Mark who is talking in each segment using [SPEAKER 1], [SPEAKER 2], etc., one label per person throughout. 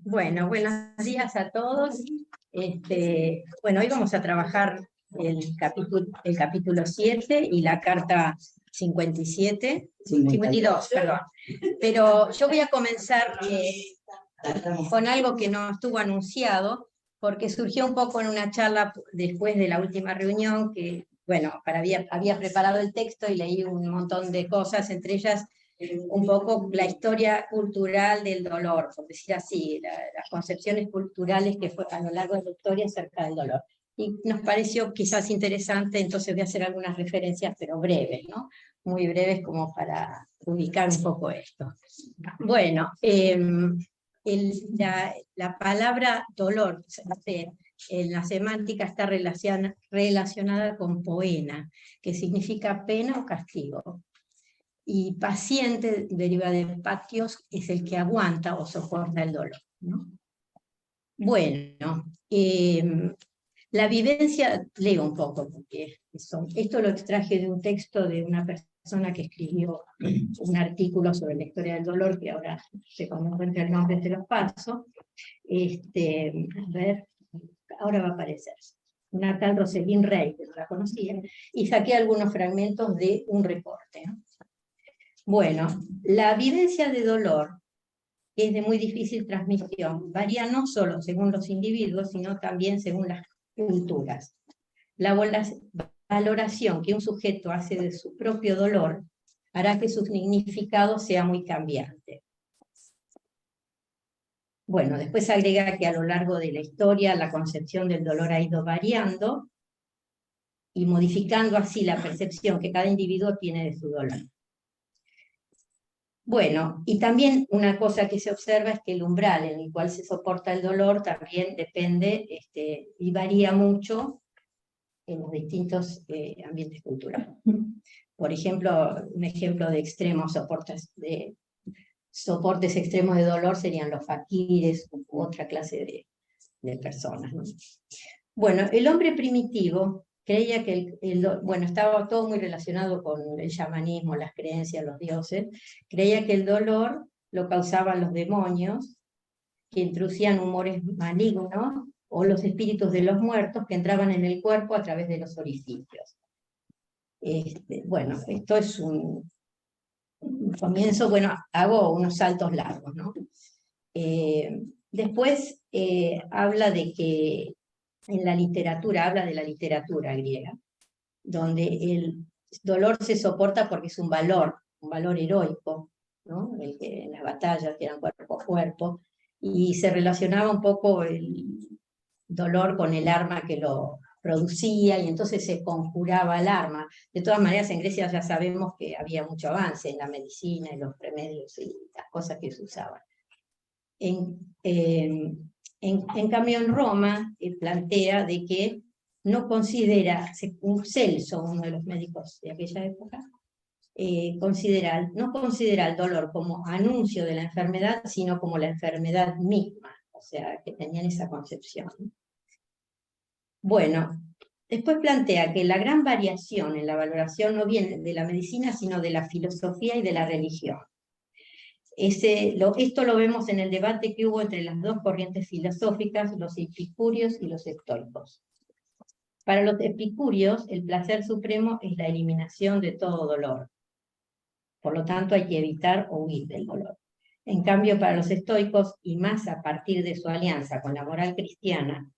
[SPEAKER 1] Bueno, buenos días a todos. Bueno, hoy vamos a trabajar el capítulo 7 y la carta 57, 52, perdón. Pero yo voy a comenzar con algo que no estuvo anunciado, porque surgió un poco en una charla después de la última reunión, que, bueno, había preparado el texto y leí un montón de cosas, entre ellas un poco la historia cultural del dolor, por decir así, las concepciones culturales que fue a lo largo de la historia acerca del dolor. Y nos pareció quizás interesante, entonces voy a hacer algunas referencias, pero breves, ¿no? Muy breves como para ubicar un poco esto. Bueno, la palabra dolor en la semántica está relacionada con poena, que significa pena o castigo. Y paciente deriva de patios, es el que aguanta o soporta el dolor, ¿no? Bueno, la vivencia, leo un poco, porque esto lo extraje de un texto de una persona que escribió un artículo sobre la historia del dolor, que ahora cuando encuentre el nombre te lo paso. A ver, ahora va a aparecer. Una tal Rosalind Rey, que no la conocía, y saqué algunos fragmentos de un reporte, ¿no? Bueno, la vivencia de dolor es de muy difícil transmisión, varía no solo según los individuos, sino también según las culturas. La valoración que un sujeto hace de su propio dolor hará que su significado sea muy cambiante. Bueno, después agrega que a lo largo de la historia la concepción del dolor ha ido variando y modificando así la percepción que cada individuo tiene de su dolor. Bueno, y también una cosa que se observa es que el umbral en el cual se soporta el dolor también depende y varía mucho en los distintos ambientes culturales. Por ejemplo, un ejemplo de extremos soportes extremos de dolor serían los faquires u otra clase de personas, ¿no? Bueno, el hombre primitivo creía que bueno, estaba todo muy relacionado con el chamanismo, las creencias, los dioses, creía que el dolor lo causaban los demonios, que introducían humores malignos, o los espíritus de los muertos que entraban en el cuerpo a través de los orificios. Bueno, esto es un comienzo, bueno, hago unos saltos largos, ¿no? Después habla de que en la literatura, habla de la literatura griega, donde el dolor se soporta porque es un valor heroico, ¿no? En las batallas que eran cuerpo a cuerpo, y se relacionaba un poco el dolor con el arma que lo producía, y entonces se conjuraba el arma. De todas maneras, en Grecia ya sabemos que había mucho avance en la medicina, en los remedios y las cosas que se usaban. En cambio, en Roma plantea de que no considera, un Celso, uno de los médicos de aquella época, no considera el dolor como anuncio de la enfermedad, sino como la enfermedad misma, o sea, que tenían esa concepción. Bueno, después plantea que la gran variación en la valoración no viene de la medicina, sino de la filosofía y de la religión. Esto lo vemos en el debate que hubo entre las dos corrientes filosóficas, los epicúreos y los estoicos. Para los epicúreos, el placer supremo es la eliminación de todo dolor. Por lo tanto, hay que evitar o huir del dolor. En cambio, para los estoicos, y más a partir de su alianza con la moral cristiana,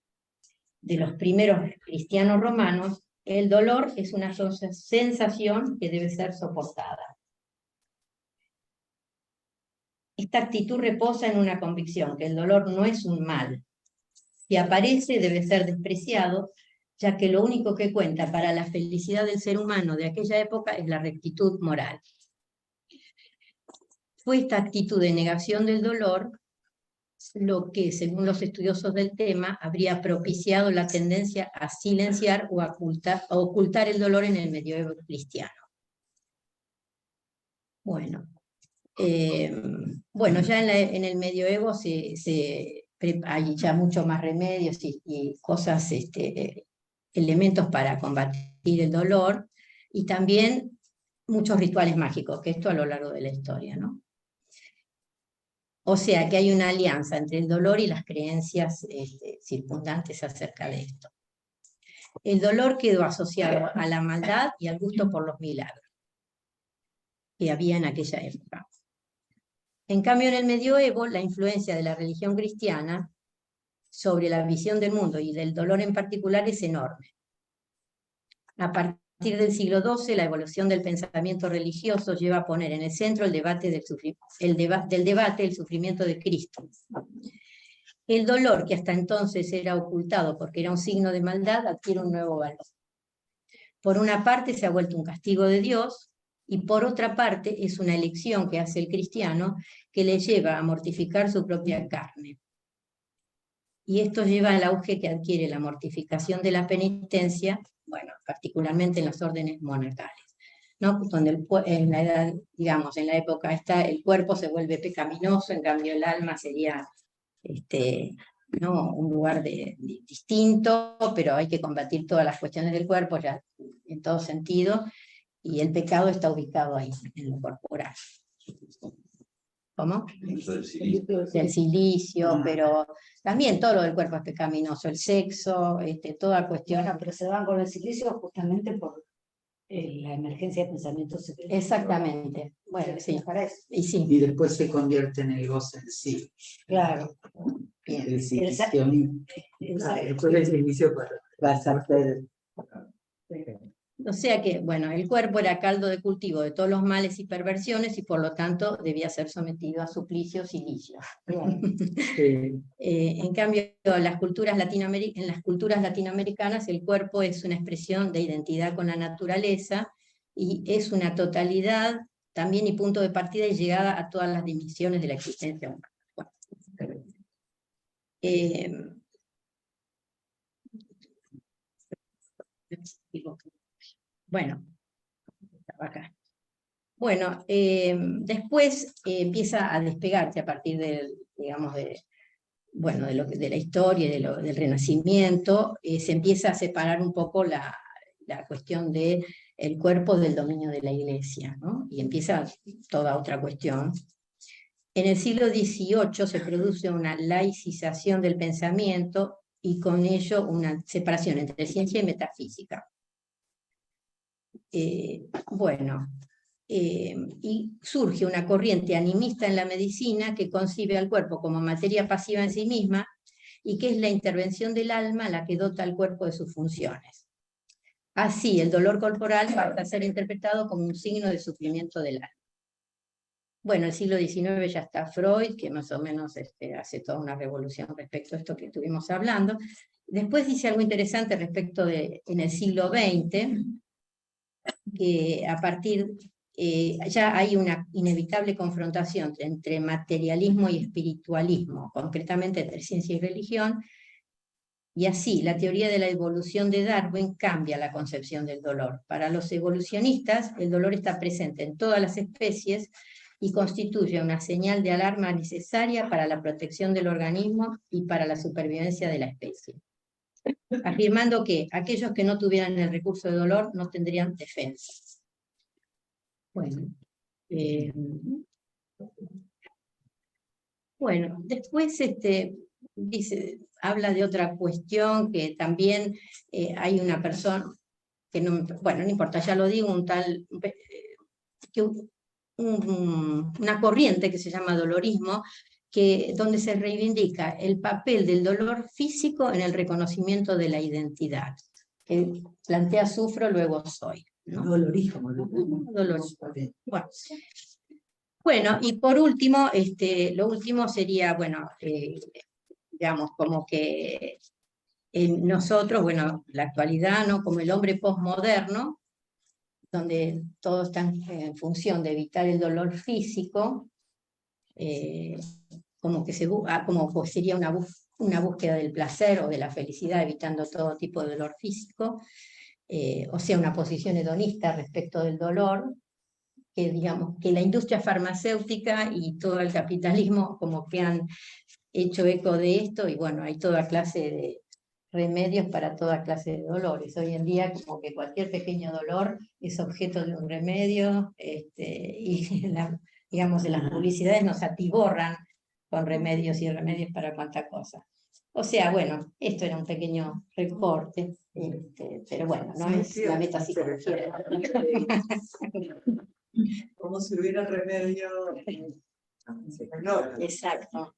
[SPEAKER 1] de los primeros cristianos romanos, el dolor es una sensación que debe ser soportada. Esta actitud reposa en una convicción, que el dolor no es un mal. Si aparece, debe ser despreciado, ya que lo único que cuenta para la felicidad del ser humano de aquella época es la rectitud moral. Fue esta actitud de negación del dolor lo que, según los estudiosos del tema, habría propiciado la tendencia a silenciar o a ocultar el dolor en el medioevo cristiano. Bueno, ya en el medioevo hay ya mucho más remedios y cosas, elementos para combatir el dolor, y también muchos rituales mágicos, que esto a lo largo de la historia, ¿no? O sea que hay una alianza entre el dolor y las creencias circundantes acerca de esto. El dolor quedó asociado a la maldad y al gusto por los milagros que había en aquella época. En cambio, en el medioevo, la influencia de la religión cristiana sobre la visión del mundo y del dolor en particular es enorme. A partir del siglo XII, la evolución del pensamiento religioso lleva a poner en el centro el debate del sufrimiento de Cristo. El dolor, que hasta entonces era ocultado porque era un signo de maldad, adquiere un nuevo valor. Por una parte, se ha vuelto un castigo de Dios, y por otra parte, es una elección que hace el cristiano que le lleva a mortificar su propia carne. Y esto lleva al auge que adquiere la mortificación de la penitencia, bueno, particularmente en las órdenes monacales, ¿no? Donde en la edad, digamos, en la época esta, el cuerpo se vuelve pecaminoso, en cambio el alma sería ¿no? un lugar distinto, pero hay que combatir todas las cuestiones del cuerpo ya en todo sentido, y el pecado está ubicado ahí, en lo corporal. ¿Cómo? Del silicio, pero también todo lo del cuerpo es pecaminoso, el sexo, toda cuestión.
[SPEAKER 2] Bueno, pero se van con el silicio justamente por la emergencia de pensamientos.
[SPEAKER 1] Exactamente. Bueno, sí.
[SPEAKER 2] Y
[SPEAKER 1] sí.
[SPEAKER 3] Y después se convierte en el goce en sí.
[SPEAKER 2] Claro.
[SPEAKER 3] El silicio. Después
[SPEAKER 2] El
[SPEAKER 3] del silicio pasa a ser.
[SPEAKER 1] O sea que, bueno, el cuerpo era caldo de cultivo de todos los males y perversiones y por lo tanto debía ser sometido a suplicios y licios.
[SPEAKER 3] Sí.
[SPEAKER 1] En cambio, en las culturas latinoamericanas el cuerpo es una expresión de identidad con la naturaleza y es una totalidad también y punto de partida y llegada a todas las dimensiones de la existencia humana. Bueno, acá. Bueno, después empieza a despegarse a partir del, digamos, de la historia y del Renacimiento, se empieza a separar un poco la cuestión del cuerpo del dominio de la Iglesia, ¿no? Y empieza toda otra cuestión. En el siglo XVIII se produce una laicización del pensamiento y con ello una separación entre ciencia y metafísica. Y surge una corriente animista en la medicina que concibe al cuerpo como materia pasiva en sí misma y que es la intervención del alma la que dota al cuerpo de sus funciones. Así, el dolor corporal pasa a ser interpretado como un signo de sufrimiento del alma. Bueno, el siglo XIX ya está Freud, que más o menos hace toda una revolución respecto a esto que estuvimos hablando. Después dice algo interesante respecto en el siglo XX, que a partir ya hay una inevitable confrontación entre materialismo y espiritualismo, concretamente entre ciencia y religión, y así la teoría de la evolución de Darwin cambia la concepción del dolor. Para los evolucionistas, el dolor está presente en todas las especies y constituye una señal de alarma necesaria para la protección del organismo y para la supervivencia de la especie, afirmando que aquellos que no tuvieran el recurso de dolor no tendrían defensa. Bueno, después habla de otra cuestión que también hay una persona, que no importa, ya lo digo, una corriente que se llama dolorismo, donde se reivindica el papel del dolor físico en el reconocimiento de la identidad, que plantea sufro, luego soy, ¿no?
[SPEAKER 3] Dolorismo.
[SPEAKER 1] Dolorismo. Bueno, y por último, lo último sería, digamos, como que nosotros, la actualidad, ¿no? Como el hombre posmoderno, donde todo está en función de evitar el dolor físico, como sería una búsqueda del placer o de la felicidad, evitando todo tipo de dolor físico, o sea, una posición hedonista respecto del dolor, que digamos que la industria farmacéutica y todo el capitalismo como que han hecho eco de esto, y bueno, hay toda clase de remedios para toda clase de dolores. Hoy en día como que cualquier pequeño dolor es objeto de un remedio, y digamos, las publicidades nos atiborran con remedios y remedios para cuánta cosa. O sea, bueno, esto era un pequeño reporte, pero bueno, no es la metapsicología.
[SPEAKER 4] Como si hubiera remedio. No.
[SPEAKER 1] Exacto.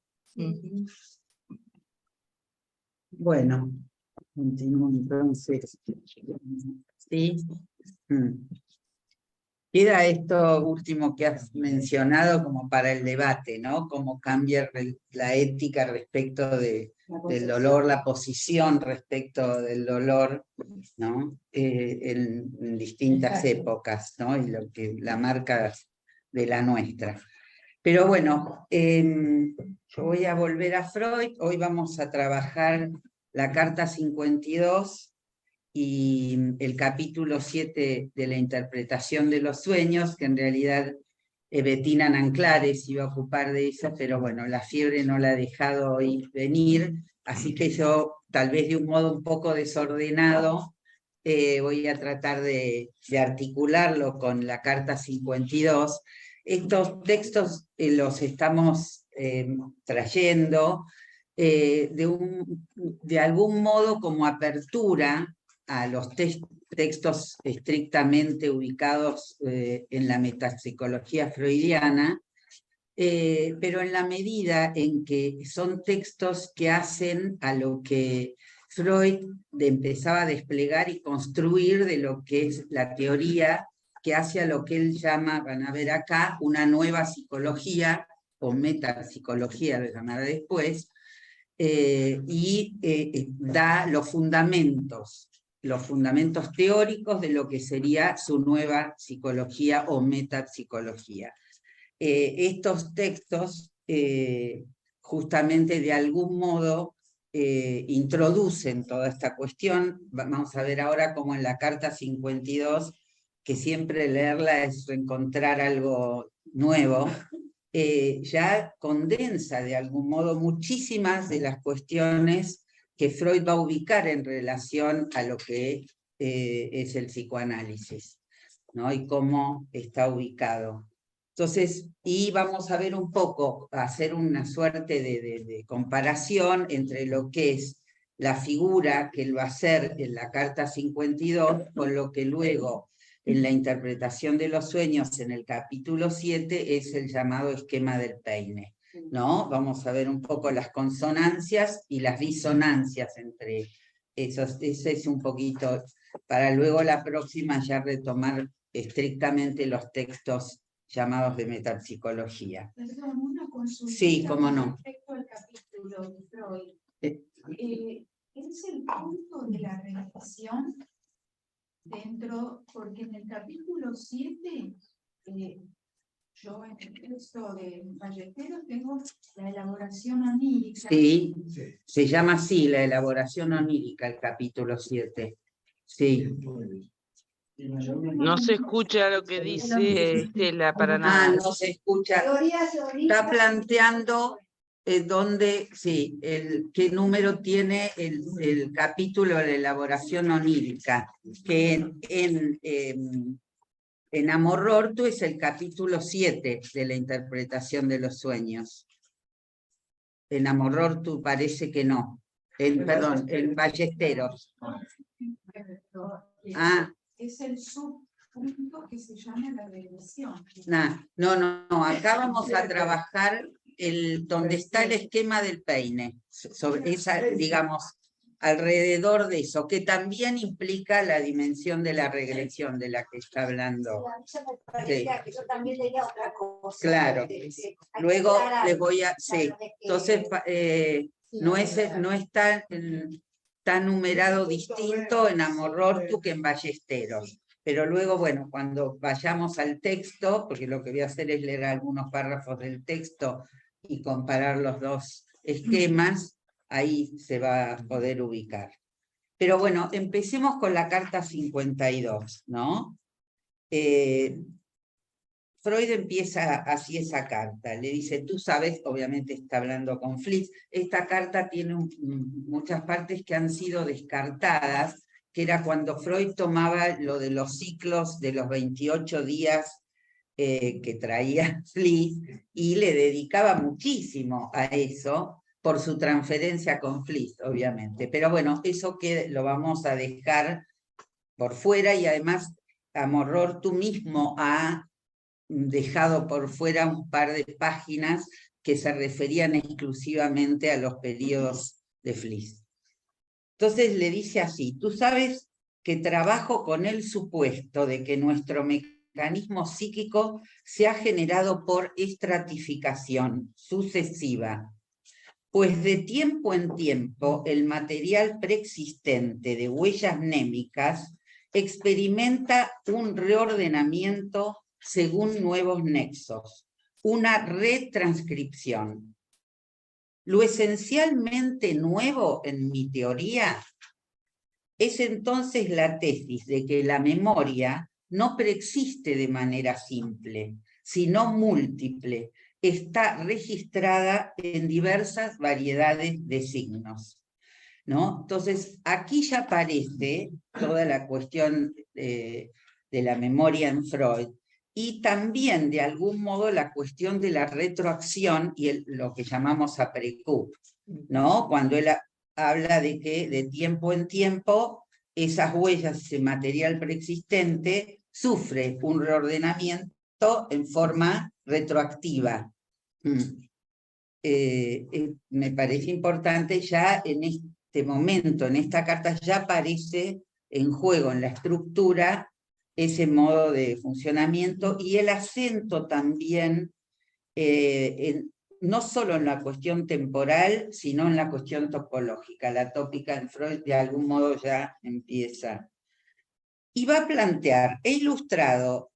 [SPEAKER 3] Bueno, continúo entonces.
[SPEAKER 1] Sí.
[SPEAKER 3] Queda esto último que has mencionado como para el debate, ¿no? Cómo cambia la ética respecto del dolor, la posición respecto del dolor, ¿no? En distintas épocas, ¿no? Y lo que la marca de la nuestra. Pero bueno, yo voy a volver a Freud. Hoy vamos a trabajar la carta 52 y el capítulo 7 de la interpretación de los sueños, que en realidad Bettina Nanclares iba a ocupar de eso, pero bueno, la fiebre no la ha dejado hoy venir, así que yo, tal vez de un modo un poco desordenado, voy a tratar de articularlo con la carta 52. Estos textos los estamos trayendo de algún modo como apertura a los textos estrictamente ubicados en la metapsicología freudiana, pero en la medida en que son textos que hacen a lo que Freud empezaba a desplegar y construir de lo que es la teoría, que hace a lo que él llama, van a ver acá, una nueva psicología, o metapsicología lo llamará después, y da los fundamentos teóricos de lo que sería su nueva psicología o metapsicología. Estos textos justamente de algún modo introducen toda esta cuestión. Vamos a ver ahora cómo en la carta 52, que siempre leerla es encontrar algo nuevo, ya condensa de algún modo muchísimas de las cuestiones que Freud va a ubicar en relación a lo que es el psicoanálisis, ¿no? Y cómo está ubicado. Entonces, y vamos a ver un poco, a hacer una suerte de comparación entre lo que es la figura que él va a hacer en la carta 52 con lo que luego en la interpretación de los sueños en el capítulo 7 es el llamado esquema del peine, ¿no? Vamos a ver un poco las consonancias y las disonancias entre esos. Ese es un poquito, para luego la próxima ya retomar estrictamente los textos llamados de metapsicología.
[SPEAKER 5] Perdón, una consulta.
[SPEAKER 3] Sí, cómo no.
[SPEAKER 5] Respecto al capítulo de Freud. ¿Es el punto de la regresión dentro? Porque en el capítulo 7, yo en el texto de Ballesteros tengo la elaboración onírica.
[SPEAKER 3] Sí, se llama así, la elaboración onírica, el capítulo 7. Sí.
[SPEAKER 6] No se escucha lo que dice Estela para nada.
[SPEAKER 3] Ah, no se escucha. Está planteando dónde, sí, qué número tiene el capítulo de la elaboración onírica, que en Amor Orto es el capítulo 7 de la interpretación de los sueños. En Amor Orto parece que no. Perdón, en Ballesteros. Ah.
[SPEAKER 5] Es el subpunto que se llama la regresión.
[SPEAKER 3] No, acá vamos a trabajar donde está el esquema del peine, sobre esa, digamos, alrededor de eso, que también implica la dimensión de la regresión de la que está hablando. Sí.
[SPEAKER 2] Yo también leía otra cosa.
[SPEAKER 3] Claro. Luego les voy a... Sí. Entonces, no es tan numerado distinto en Amor Orto que en Ballesteros. Pero luego, bueno, cuando vayamos al texto, porque lo que voy a hacer es leer algunos párrafos del texto y comparar los dos esquemas, ahí se va a poder ubicar. Pero bueno, empecemos con la carta 52, ¿no? Freud empieza así esa carta, le dice, tú sabes, obviamente está hablando con Flitz, esta carta tiene muchas partes que han sido descartadas, que era cuando Freud tomaba lo de los ciclos de los 28 días que traía Fliss, y le dedicaba muchísimo a eso, por su transferencia con Fliss, obviamente. Pero bueno, eso que lo vamos a dejar por fuera, y además Amorror tú mismo ha dejado por fuera un par de páginas que se referían exclusivamente a los periodos de Fliss. Entonces le dice así: tú sabes que trabajo con el supuesto de que nuestro mecanismo psíquico se ha generado por estratificación sucesiva, pues de tiempo en tiempo el material preexistente de huellas némicas experimenta un reordenamiento según nuevos nexos, una retranscripción. Lo esencialmente nuevo en mi teoría es entonces la tesis de que la memoria no preexiste de manera simple, sino múltiple, está registrada en diversas variedades de signos, ¿no? Entonces, aquí ya aparece toda la cuestión de la memoria en Freud, y también, de algún modo, la cuestión de la retroacción y lo que llamamos aprecoup, ¿no? Cuando él habla de que de tiempo en tiempo esas huellas, ese material preexistente, sufre un reordenamiento en forma retroactiva. Me parece importante, ya en este momento, en esta carta, ya aparece en juego en la estructura ese modo de funcionamiento, y el acento también, no solo en la cuestión temporal, sino en la cuestión topológica. La tópica en Freud de algún modo ya empieza. Y va a plantear, he ilustrado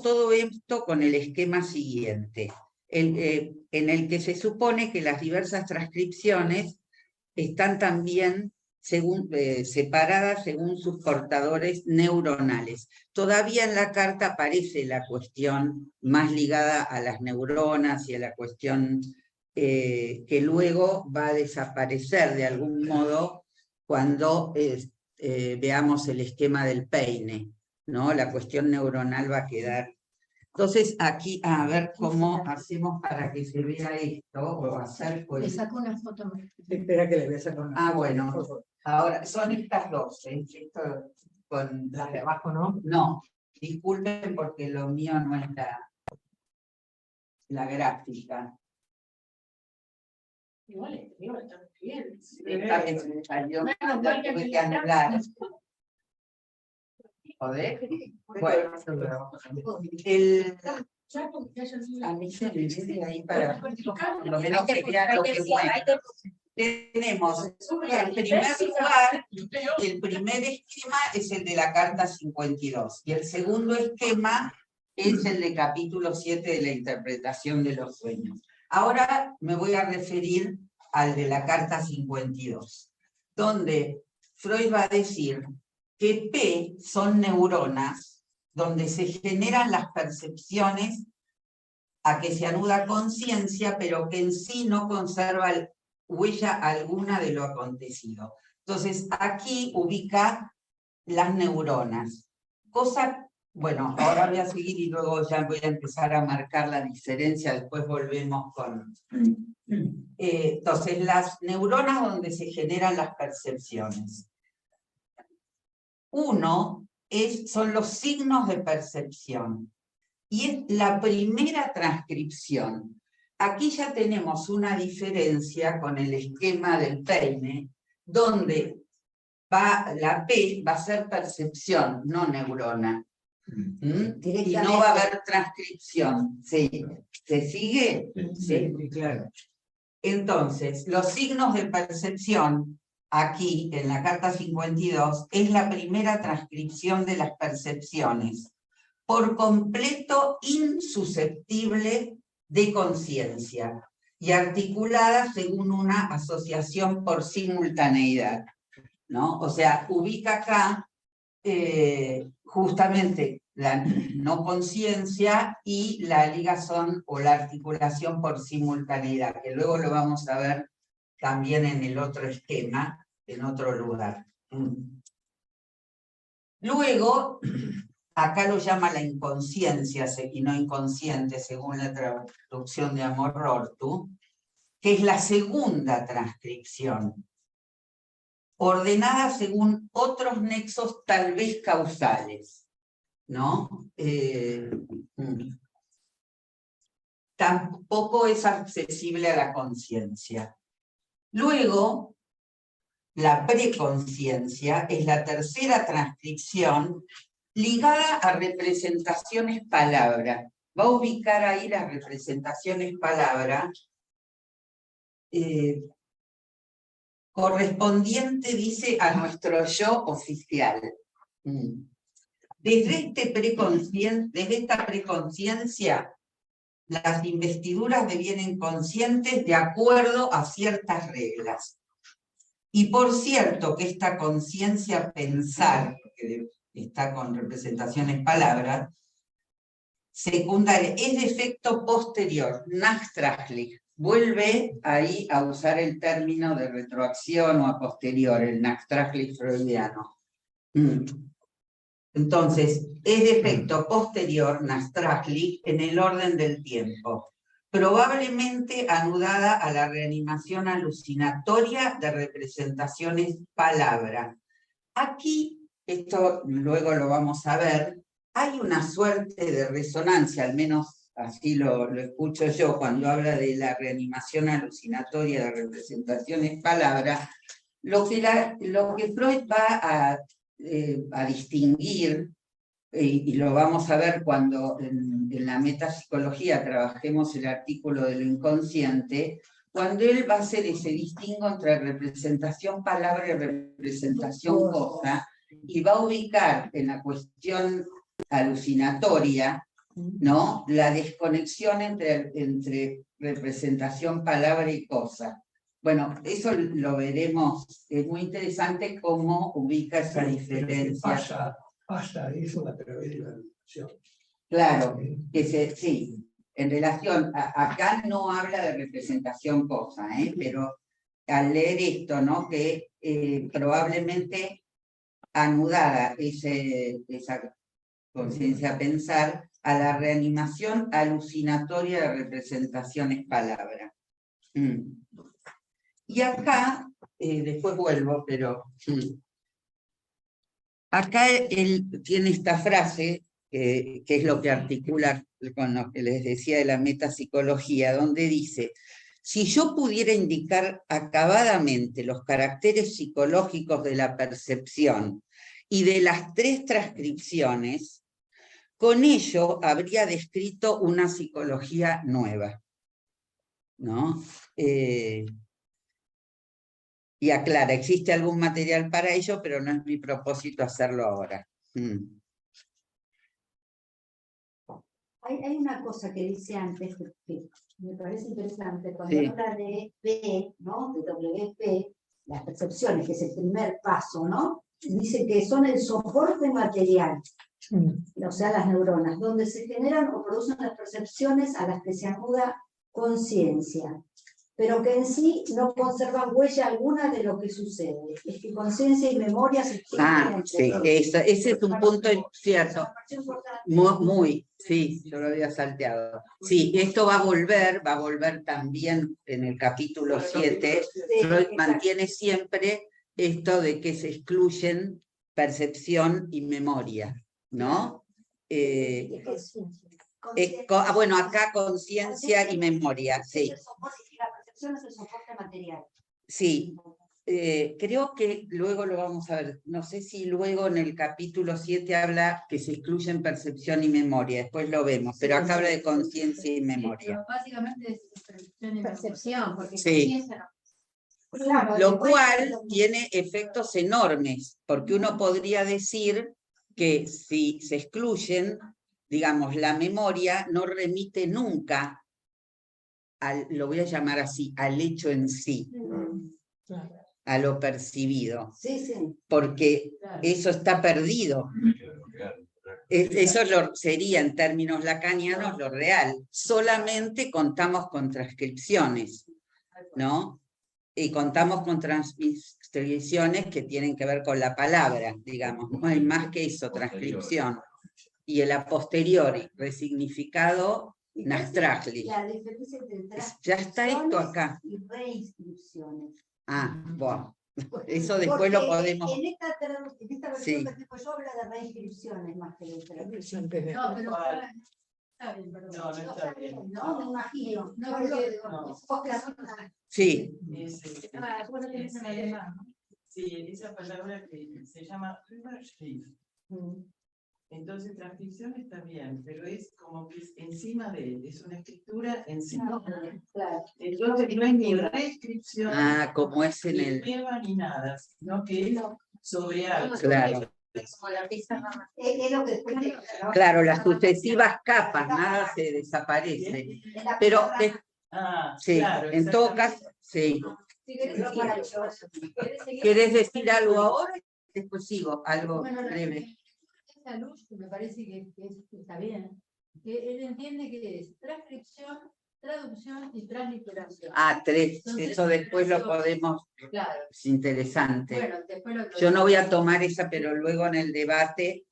[SPEAKER 3] todo esto con el esquema siguiente, en el que se supone que las diversas transcripciones están también separadas según sus portadores neuronales. Todavía en la carta aparece la cuestión más ligada a las neuronas y a la cuestión que luego va a desaparecer de algún modo cuando veamos el esquema del peine, ¿no? La cuestión neuronal va a quedar. Entonces aquí, a ver cómo hacemos para que se vea esto, o hacer pues.
[SPEAKER 1] Le saco una foto.
[SPEAKER 4] Espera que le voy a sacar una.
[SPEAKER 3] Bueno, ahora son estas dos, esto con
[SPEAKER 4] Las de abajo, ¿no?
[SPEAKER 3] No, disculpen porque lo mío no es la gráfica.
[SPEAKER 5] Igual está muy bien.
[SPEAKER 3] Esta vez me salió, la tuve que anular. Joder. Bueno, a mí se me viene ahí para por lo menos que vean lo que mueve. Tenemos, en primer lugar, el primer esquema es el de la carta 52, y el segundo esquema es el de capítulo 7 de la interpretación de los sueños. Ahora me voy a referir al de la carta 52, donde Freud va a decir que P son neuronas donde se generan las percepciones a que se anuda conciencia, pero que en sí no conserva huella alguna de lo acontecido. Entonces, aquí ubica las neuronas. Cosa, bueno, ahora voy a seguir y luego ya voy a empezar a marcar la diferencia, después volvemos con. Entonces, las neuronas donde se generan las percepciones. Uno son los signos de percepción, y es la primera transcripción. Aquí ya tenemos una diferencia con el esquema del peine, donde la P va a ser percepción, no neurona. Y no va a haber transcripción. ¿Sí? ¿Se sigue?
[SPEAKER 4] Sí, muy claro.
[SPEAKER 3] Entonces, los signos de percepción, aquí en la carta 52, es la primera transcripción de las percepciones, por completo insusceptible de conciencia y articulada según una asociación por simultaneidad, ¿no? O sea, ubica acá justamente la no conciencia y la ligazón o la articulación por simultaneidad, que luego lo vamos a ver también en el otro esquema, en otro lugar. Luego, acá lo llama la inconsciencia y no inconsciente, según la traducción de Amor Ortu, que es la segunda transcripción, ordenada según otros nexos tal vez causales, ¿no? Tampoco es accesible a la conciencia. Luego, la preconciencia es la tercera transcripción ligada a representaciones palabra. Va a ubicar ahí las representaciones palabra correspondiente, dice, a nuestro yo oficial. Desde esta preconciencia, las investiduras devienen conscientes de acuerdo a ciertas reglas. Y por cierto que esta conciencia pensar, que está con representaciones palabras, secundaria, es de efecto posterior, nachtrachtlich. Vuelve ahí a usar el término de retroacción o a posterior, el nachtrachtlich freudiano. Entonces, es de efecto posterior, nachtrachtlich, en el orden del tiempo, probablemente anudada a la reanimación alucinatoria de representaciones palabra. Aquí, esto luego lo vamos a ver, hay una suerte de resonancia, al menos así lo escucho yo cuando habla de la reanimación alucinatoria de representaciones palabra, lo que Freud va a distinguir, y lo vamos a ver cuando en la metapsicología trabajemos el artículo de lo inconsciente, cuando él va a hacer ese distingo entre representación palabra y representación cosa, y va a ubicar en la cuestión alucinatoria, ¿no?, la desconexión entre representación palabra y cosa. Bueno, eso lo veremos, es muy interesante cómo ubica esa diferencia.
[SPEAKER 7] Pasa eso a través de la educación.
[SPEAKER 3] Claro, que sí, en relación, acá no habla de representación cosa, pero al leer esto, ¿no?, que probablemente anudada esa conciencia pensar a la reanimación alucinatoria de representaciones palabra. Y acá, después vuelvo, pero acá él tiene esta frase, que es lo que articula con lo que les decía de la metapsicología, donde dice: si yo pudiera indicar acabadamente los caracteres psicológicos de la percepción y de las tres transcripciones, con ello habría descrito una psicología nueva, ¿no? Y aclara, existe algún material para ello, pero no es mi propósito hacerlo ahora.
[SPEAKER 2] Hay una cosa que dice antes que me parece interesante, cuando habla de P, ¿no?, de WP, las percepciones, que es el primer paso, ¿no?, dice que son el soporte material, o sea, las neuronas, donde se generan o producen las percepciones a las que se anuda conciencia, pero que en sí no conservan huella alguna de lo que sucede. Es que conciencia y memoria se extinguen
[SPEAKER 3] sí, ese es un punto cierto. Sí, yo lo había salteado. Sí, esto va a volver también en el capítulo 7. Freud mantiene siempre esto de que se excluyen percepción y memoria, ¿no? Bueno, acá conciencia y memoria, sí.
[SPEAKER 2] Es el soporte material.
[SPEAKER 3] Sí, creo que luego lo vamos a ver, no sé si luego en el capítulo 7 habla que se excluyen percepción y memoria, después lo vemos, pero acá habla de conciencia y memoria.
[SPEAKER 5] Básicamente es percepción, porque
[SPEAKER 3] sí.
[SPEAKER 5] conciencia no.
[SPEAKER 2] Claro,
[SPEAKER 3] Lo cual tiene efectos enormes, porque uno podría decir que si se excluyen, digamos, la memoria no remite nunca lo voy a llamar así, al hecho en sí, a lo percibido, porque eso está perdido. Eso sería en términos lacanianos lo real. Solamente contamos con transcripciones, ¿no? Y contamos con transcripciones que tienen que ver con la palabra, digamos, no hay más que eso, transcripción. y el a posteriori, resignificado nastrajli.
[SPEAKER 2] La diferencia entre
[SPEAKER 3] Ya está esto
[SPEAKER 2] transcripciones
[SPEAKER 3] acá.
[SPEAKER 2] y reinscripciones.
[SPEAKER 3] Ah, bueno. Eso después lo
[SPEAKER 2] Porque
[SPEAKER 3] podemos...
[SPEAKER 2] En esta versión
[SPEAKER 3] Sí.
[SPEAKER 2] que tengo yo habla de reinscripciones más que de transcripciones.
[SPEAKER 5] No, pero está bien, perdón.
[SPEAKER 8] No, no está bien.
[SPEAKER 2] No, me imagino.
[SPEAKER 5] No,
[SPEAKER 2] Yo
[SPEAKER 5] porque-
[SPEAKER 2] digo,
[SPEAKER 8] no.
[SPEAKER 2] vos que la-
[SPEAKER 3] Sí,
[SPEAKER 5] Ah, vos lo tenés en alemán, ¿no?
[SPEAKER 8] Sí, esa palabra que se llama Überschrift. Entonces, transcripción está bien, pero es como que es encima de, es una escritura encima.
[SPEAKER 2] Claro.
[SPEAKER 8] Entonces, no es ni reescripción,
[SPEAKER 3] como es en
[SPEAKER 8] ni
[SPEAKER 3] el...
[SPEAKER 8] nueva ni nada, sino que es sobre algo.
[SPEAKER 3] Claro.
[SPEAKER 5] Como la pizza mamá.
[SPEAKER 2] Es lo que después
[SPEAKER 3] Claro, las sucesivas capas, nada se desaparece. Pero, sí,
[SPEAKER 8] claro,
[SPEAKER 3] en todo
[SPEAKER 8] exactamente.
[SPEAKER 3] caso, sí.
[SPEAKER 2] Si querés decir algo.
[SPEAKER 3] ¿Querés decir algo ahora? Después sigo, algo
[SPEAKER 5] Bueno,
[SPEAKER 3] breve.
[SPEAKER 5] esa luz que me parece que está bien, que él entiende que es transcripción, traducción y transliteración.
[SPEAKER 3] Ah, 3,
[SPEAKER 5] Entonces,
[SPEAKER 3] eso después lo podemos,
[SPEAKER 5] Claro.
[SPEAKER 3] es interesante.
[SPEAKER 5] Bueno, después lo
[SPEAKER 3] Yo no voy a tomar esa, pero luego en el debate,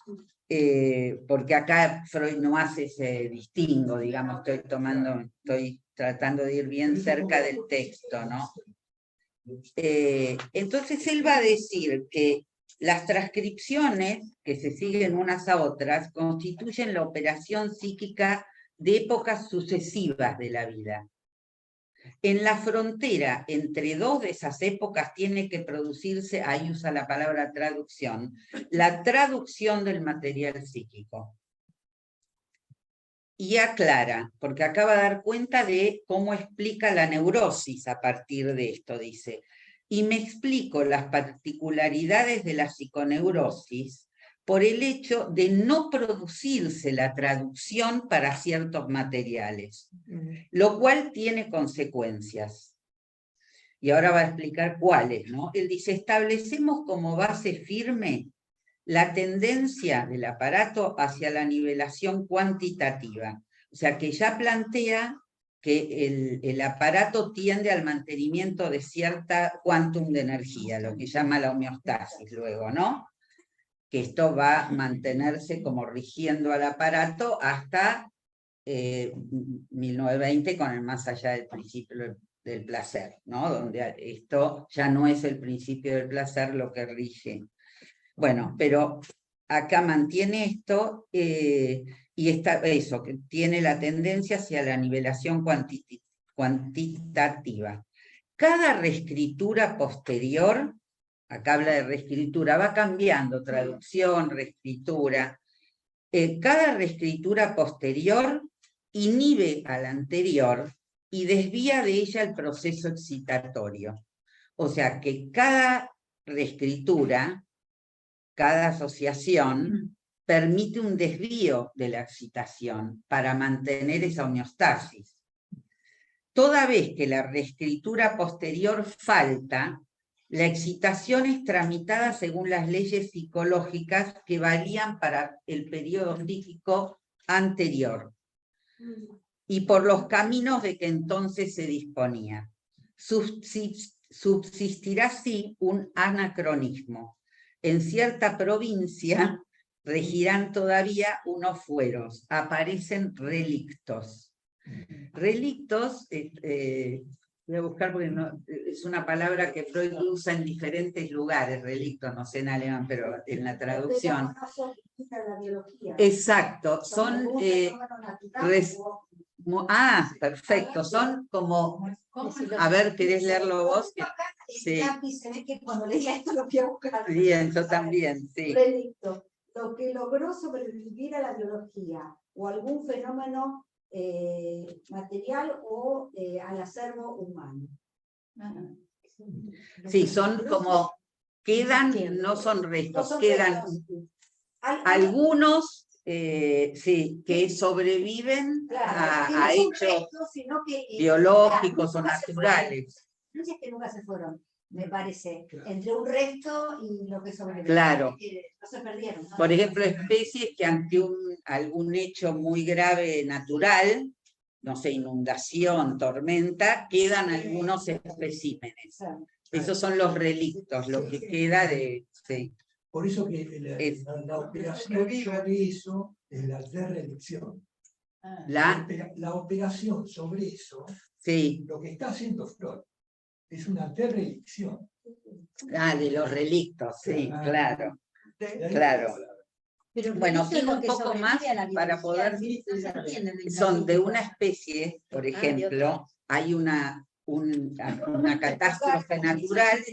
[SPEAKER 3] porque acá Freud no hace ese distingo, digamos, estoy tratando de ir bien cerca del texto, ¿no? Entonces él va a decir que las transcripciones que se siguen unas a otras constituyen la operación psíquica de épocas sucesivas de la vida. En la frontera entre dos de esas épocas tiene que producirse, ahí usa la palabra traducción, la traducción del material psíquico. Y aclara, porque acaba de dar cuenta de cómo explica la neurosis a partir de esto, dice, y me explico las particularidades de la psiconeurosis por el hecho de no producirse la traducción para ciertos materiales, lo cual tiene consecuencias. Y ahora va a explicar cuáles, ¿no? Él dice, establecemos como base firme la tendencia del aparato hacia la nivelación cuantitativa. O sea, que ya plantea que el aparato tiende al mantenimiento de cierta quantum de energía, lo que llama la homeostasis luego, ¿no? Que esto va a mantenerse como rigiendo al aparato hasta 1920 con el más allá del principio del placer, ¿no? Donde esto ya no es el principio del placer lo que rige. Bueno, pero acá mantiene esto y está eso, que tiene la tendencia hacia la nivelación cuantitativa. Cada reescritura posterior, acá habla de reescritura, va cambiando, traducción, reescritura. Cada reescritura posterior inhibe a la anterior y desvía de ella el proceso excitatorio. O sea que cada reescritura, cada asociación, permite un desvío de la excitación para mantener esa homeostasis. Toda vez que la reescritura posterior falta, la excitación es tramitada según las leyes psicológicas que valían para el periodo psíquico anterior y por los caminos de que entonces se disponía. Subsistirá así un anacronismo. En cierta provincia regirán todavía unos fueros, aparecen relictos. Relictos, voy a buscar porque no, es una palabra que Freud usa en diferentes lugares, relictos, no sé en alemán, pero en la traducción. Exacto, son... perfecto, son como... A ver, ¿querés leerlo vos? Sí.
[SPEAKER 2] Se ve que cuando leía esto lo voy a buscar.
[SPEAKER 3] Bien, yo también, sí.
[SPEAKER 2] Relicto, lo que logró sobrevivir a la biología o algún fenómeno material o al acervo humano.
[SPEAKER 3] Sí, son como, quedan, no son restos, quedan algunos, sí, que sobreviven a hechos biológicos o naturales.
[SPEAKER 2] No es que nunca se fueron, me parece, entre un resto y lo que sobrevive.
[SPEAKER 3] Claro.
[SPEAKER 2] No se perdieron. ¿No?
[SPEAKER 3] Por ejemplo, especies que ante algún hecho muy grave natural, no sé, inundación, tormenta, quedan algunos especímenes. Esos son los relictos, lo que queda de... Sí.
[SPEAKER 7] Por eso que la operación sobre eso es la de reelección. La operación sobre eso,
[SPEAKER 3] Sí.
[SPEAKER 7] lo que está haciendo Freud, es una de reelección.
[SPEAKER 3] De los relictos, sí, claro. Claro.
[SPEAKER 1] Pero
[SPEAKER 3] Bueno,
[SPEAKER 1] eso es
[SPEAKER 3] digo
[SPEAKER 1] lo
[SPEAKER 3] un
[SPEAKER 1] que
[SPEAKER 3] poco
[SPEAKER 1] sobrevive
[SPEAKER 3] más
[SPEAKER 1] a la
[SPEAKER 3] para
[SPEAKER 1] biología,
[SPEAKER 3] poder...
[SPEAKER 1] no se entiende en el
[SPEAKER 3] Son de
[SPEAKER 1] capítulo.
[SPEAKER 3] una especie, por
[SPEAKER 1] de
[SPEAKER 3] ejemplo,
[SPEAKER 1] otra.
[SPEAKER 3] hay una catástrofe natural,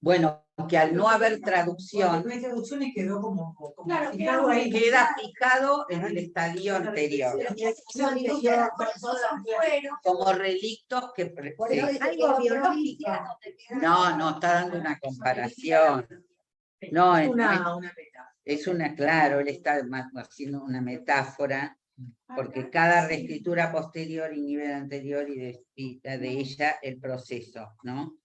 [SPEAKER 3] bueno, que al no haber traducción,
[SPEAKER 4] No hay traducción y quedó como
[SPEAKER 2] Claro,
[SPEAKER 4] fijado ahí.
[SPEAKER 3] queda fijado en el estadio anterior, como relictos que...
[SPEAKER 2] Por
[SPEAKER 3] sí.
[SPEAKER 2] eso dice
[SPEAKER 1] Algo
[SPEAKER 2] que
[SPEAKER 1] biológico.
[SPEAKER 3] No, está dando una comparación. No,
[SPEAKER 4] Una metáfora.
[SPEAKER 3] es una, claro, él está haciendo una metáfora, porque cada reescritura posterior inhibe la anterior y de ella el proceso, ¿no?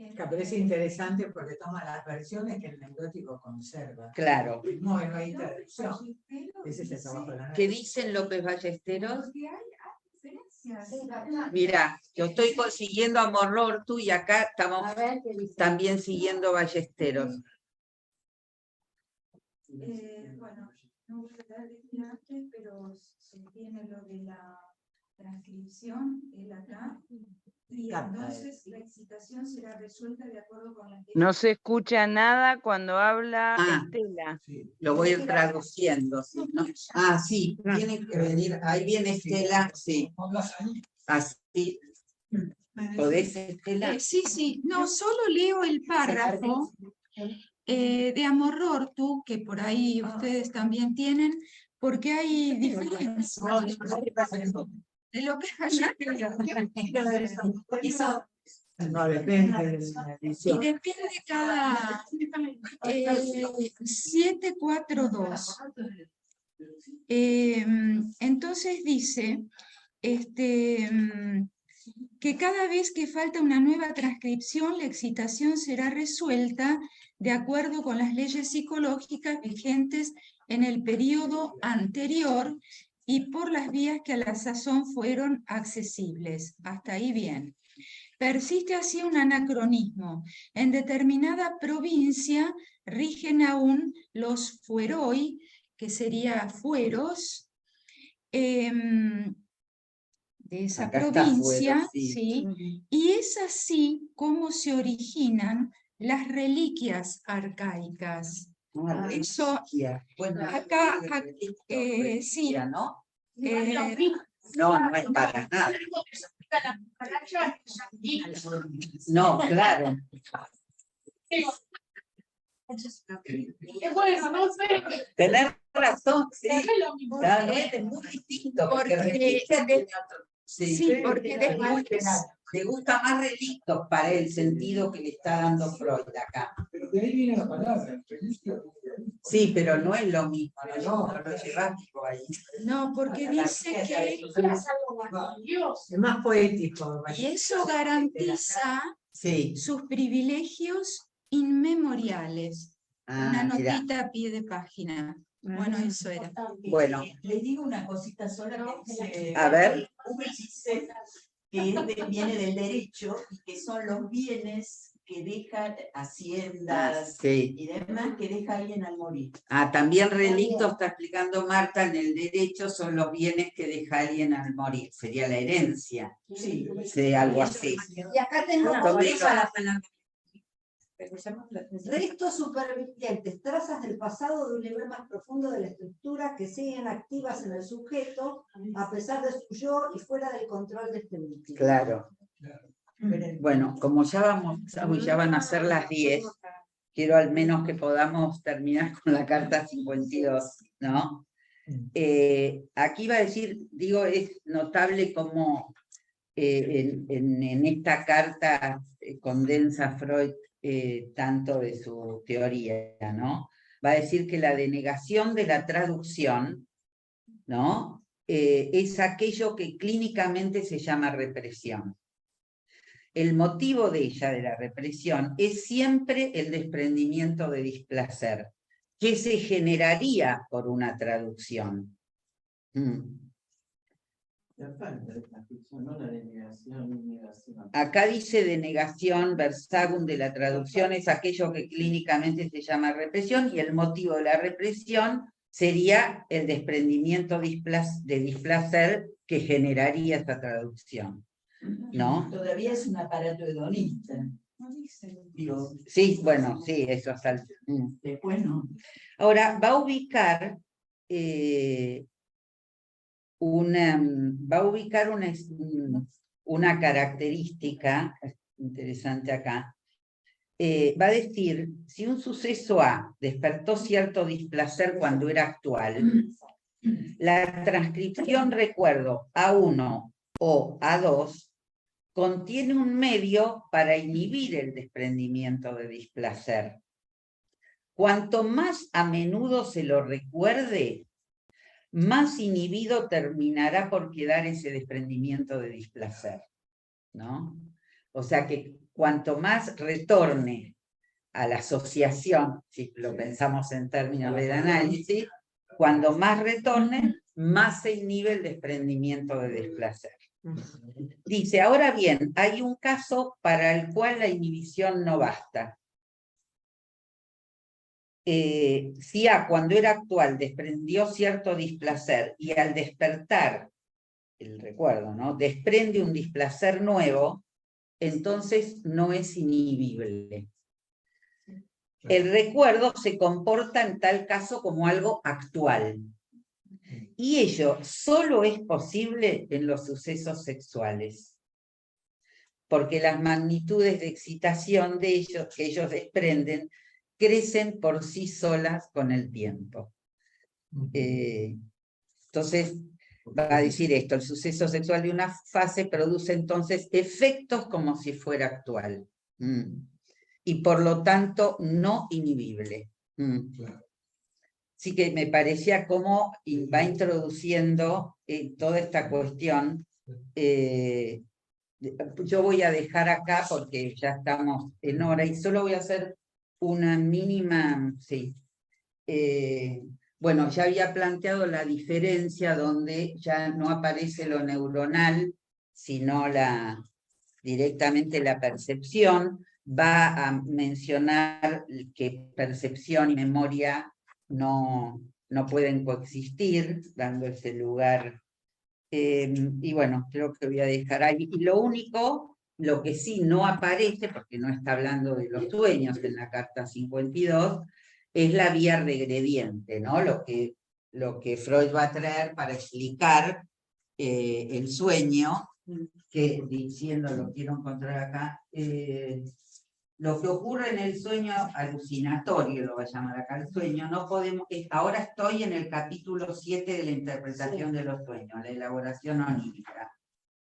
[SPEAKER 4] Pero es interesante porque toma las versiones que el neurótico conserva.
[SPEAKER 3] Claro.
[SPEAKER 4] No hay traducción. Ese es el trabajo de la
[SPEAKER 3] ¿Qué dicen López Ballesteros?
[SPEAKER 5] Porque hay diferencias.
[SPEAKER 3] Mira, yo estoy consiguiendo a Morlortu y acá estamos
[SPEAKER 2] A ver, ¿qué dice?
[SPEAKER 3] también siguiendo Ballesteros.
[SPEAKER 5] Bueno, no voy a decir antes, pero se tiene lo de la transcripción, el acá, y entonces la excitación será resuelta de acuerdo con la
[SPEAKER 6] No se escucha nada cuando habla Estela.
[SPEAKER 3] Lo voy a ir traduciendo. ¿Sí? ¿No? Sí, tiene que venir, ahí viene Estela, sí. Así. ¿Podés, Estela?
[SPEAKER 5] Sí, no, solo leo el párrafo de Amorortu, que por ahí ustedes también tienen, porque hay diferencias de lo que
[SPEAKER 4] No depende de la
[SPEAKER 5] y
[SPEAKER 4] edición.
[SPEAKER 5] depende cada 742. Entonces dice que cada vez que falta una nueva transcripción, la excitación será resuelta de acuerdo con las leyes psicológicas vigentes en el periodo anterior y por las vías que a la sazón fueron accesibles. Hasta ahí bien. Persiste así un anacronismo. En determinada provincia rigen aún los fueroi, que sería fueros, de esa
[SPEAKER 3] Acá está
[SPEAKER 5] provincia,
[SPEAKER 3] Fuero, sí.
[SPEAKER 5] ¿sí? Y es así como se originan las reliquias arcaicas. Eso,
[SPEAKER 3] Bueno,
[SPEAKER 5] acá, sí.
[SPEAKER 3] ¿no? No es para nada. No, claro. Tener razón, sí. Claro, es muy distinto.
[SPEAKER 5] Porque después
[SPEAKER 3] le gusta más relictos para el sentido que le está dando Freud acá.
[SPEAKER 7] Pero de ahí viene la palabra.
[SPEAKER 3] Sí, pero no es lo mismo, no lo llevas ahí.
[SPEAKER 5] no, porque dice que
[SPEAKER 4] Es más poético.
[SPEAKER 5] y eso garantiza sus privilegios inmemoriales. Una
[SPEAKER 3] Mira.
[SPEAKER 5] notita a pie de página. Bueno, eso era.
[SPEAKER 3] Bueno.
[SPEAKER 8] Le digo una cosita sola que dice,
[SPEAKER 3] A ver.
[SPEAKER 8] dice que viene del derecho y que son los bienes que dejan haciendas y demás que deja alguien al morir.
[SPEAKER 3] También relicto está explicando Marta, en el derecho son los bienes que deja alguien al morir. Sería la herencia. Sí, algo así.
[SPEAKER 2] Y acá tenemos restos supervivientes, trazas del pasado de un nivel más profundo de la estructura que siguen activas en el sujeto a pesar de su yo y fuera del control de este último.
[SPEAKER 3] Claro. Bueno, como ya van a ser las 10, quiero al menos que podamos terminar con la carta 52, ¿no? Aquí va a decir, digo, es notable cómo en esta carta condensa Freud tanto de su teoría, ¿no? Va a decir que la denegación de la traducción, ¿no? Es aquello que clínicamente se llama represión. El motivo de ella, de la represión, es siempre el desprendimiento de displacer, que se generaría por una traducción.
[SPEAKER 8] falta de transcripción, no la de negación.
[SPEAKER 3] Acá dice denegación, versagum de la traducción, es aquello que clínicamente se llama represión, y el motivo de la represión sería el desprendimiento de displacer que generaría esta traducción, ¿no?
[SPEAKER 9] Todavía es un aparato hedonista. Digo,
[SPEAKER 3] Sí, bueno, sí, eso hasta
[SPEAKER 9] después no.
[SPEAKER 3] Ahora, va a ubicar una característica interesante acá. Va a decir, si un suceso A despertó cierto displacer cuando era actual, la transcripción recuerdo A1 o A2 contiene un medio para inhibir el desprendimiento de displacer. Cuanto más a menudo se lo recuerde, más inhibido terminará por quedar ese desprendimiento de displacer, ¿no? O sea que cuanto más retorne a la asociación, si lo pensamos en términos del análisis, cuando más retorne, más se inhibe el desprendimiento de displacer. Dice, ahora bien, hay un caso para el cual la inhibición no basta. Si A, cuando era actual, desprendió cierto displacer y al despertar, el recuerdo, ¿no?, desprende un displacer nuevo, entonces no es inhibible. El recuerdo se comporta en tal caso como algo actual. Y ello solo es posible en los sucesos sexuales. Porque las magnitudes de excitación de ellos, que ellos desprenden, crecen por sí solas con el tiempo. Entonces, va a decir esto, el suceso sexual de una fase produce entonces efectos como si fuera actual. Y por lo tanto no inhibible. Así que me parecía cómo va introduciendo toda esta cuestión. Yo voy a dejar acá porque ya estamos en hora y solo voy a hacer una mínima, sí. Bueno, ya había planteado la diferencia donde ya no aparece lo neuronal, sino directamente la percepción. Va a mencionar que percepción y memoria no pueden coexistir, dando ese lugar. Y bueno, creo que voy a dejar ahí. Y lo único, lo que sí no aparece, porque no está hablando de los sueños en la carta 52, es la vía regrediente, ¿no? Lo que Freud va a traer para explicar el sueño, que diciendo, lo quiero encontrar acá, lo que ocurre en el sueño alucinatorio, lo va a llamar acá el sueño, no podemos, ahora estoy en el capítulo 7 de la interpretación de los sueños, la elaboración onírica.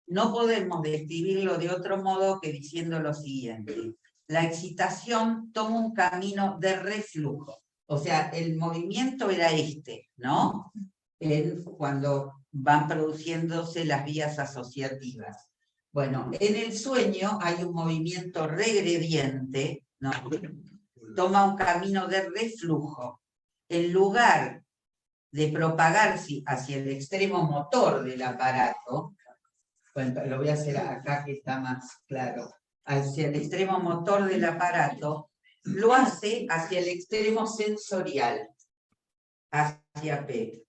[SPEAKER 3] No podemos describirlo de otro modo que diciendo lo siguiente: la excitación toma un camino de reflujo, o sea, el movimiento era ¿no? Cuando van produciéndose las vías asociativas. Bueno, en el sueño hay un movimiento regrediente, ¿no? Toma un camino de reflujo. En lugar de propagarse hacia el extremo motor del aparato, bueno, lo voy a hacer acá que está más claro, hacia el extremo motor del aparato, lo hace hacia el extremo sensorial, hacia P.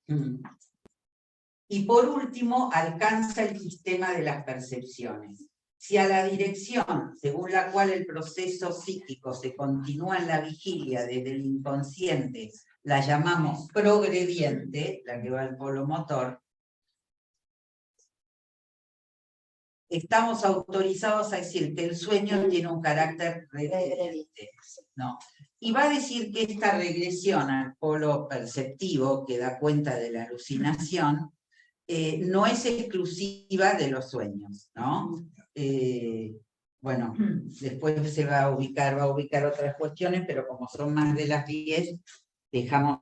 [SPEAKER 3] Y por último, alcanza el sistema de las percepciones. Si a la dirección, según la cual el proceso psíquico se continúa en la vigilia desde el inconsciente, la llamamos progrediente, la que va al polo motor, estamos autorizados a decir que el sueño tiene un carácter regrediente, ¿no? Y va a decir que esta regresión al polo perceptivo, que da cuenta de la alucinación, no es exclusiva de los sueños, ¿no? Bueno, después se va a ubicar otras cuestiones, pero como son más de las 10, dejamos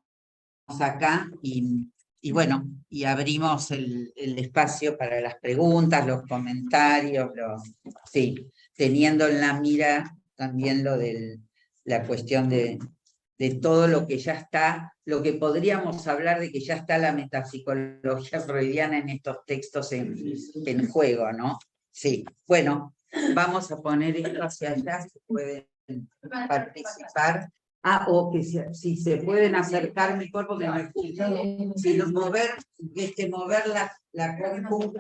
[SPEAKER 3] acá y bueno, y abrimos el espacio para las preguntas, los comentarios, sí, teniendo en la mira también lo de la cuestión de de todo lo que ya está, lo que podríamos hablar de que ya está la metapsicología freudiana en estos textos en juego, ¿no? Sí, bueno, vamos a poner esto hacia allá, si pueden participar. O que si se pueden acercar mejor, porque no escucho. Si nos mover la compu,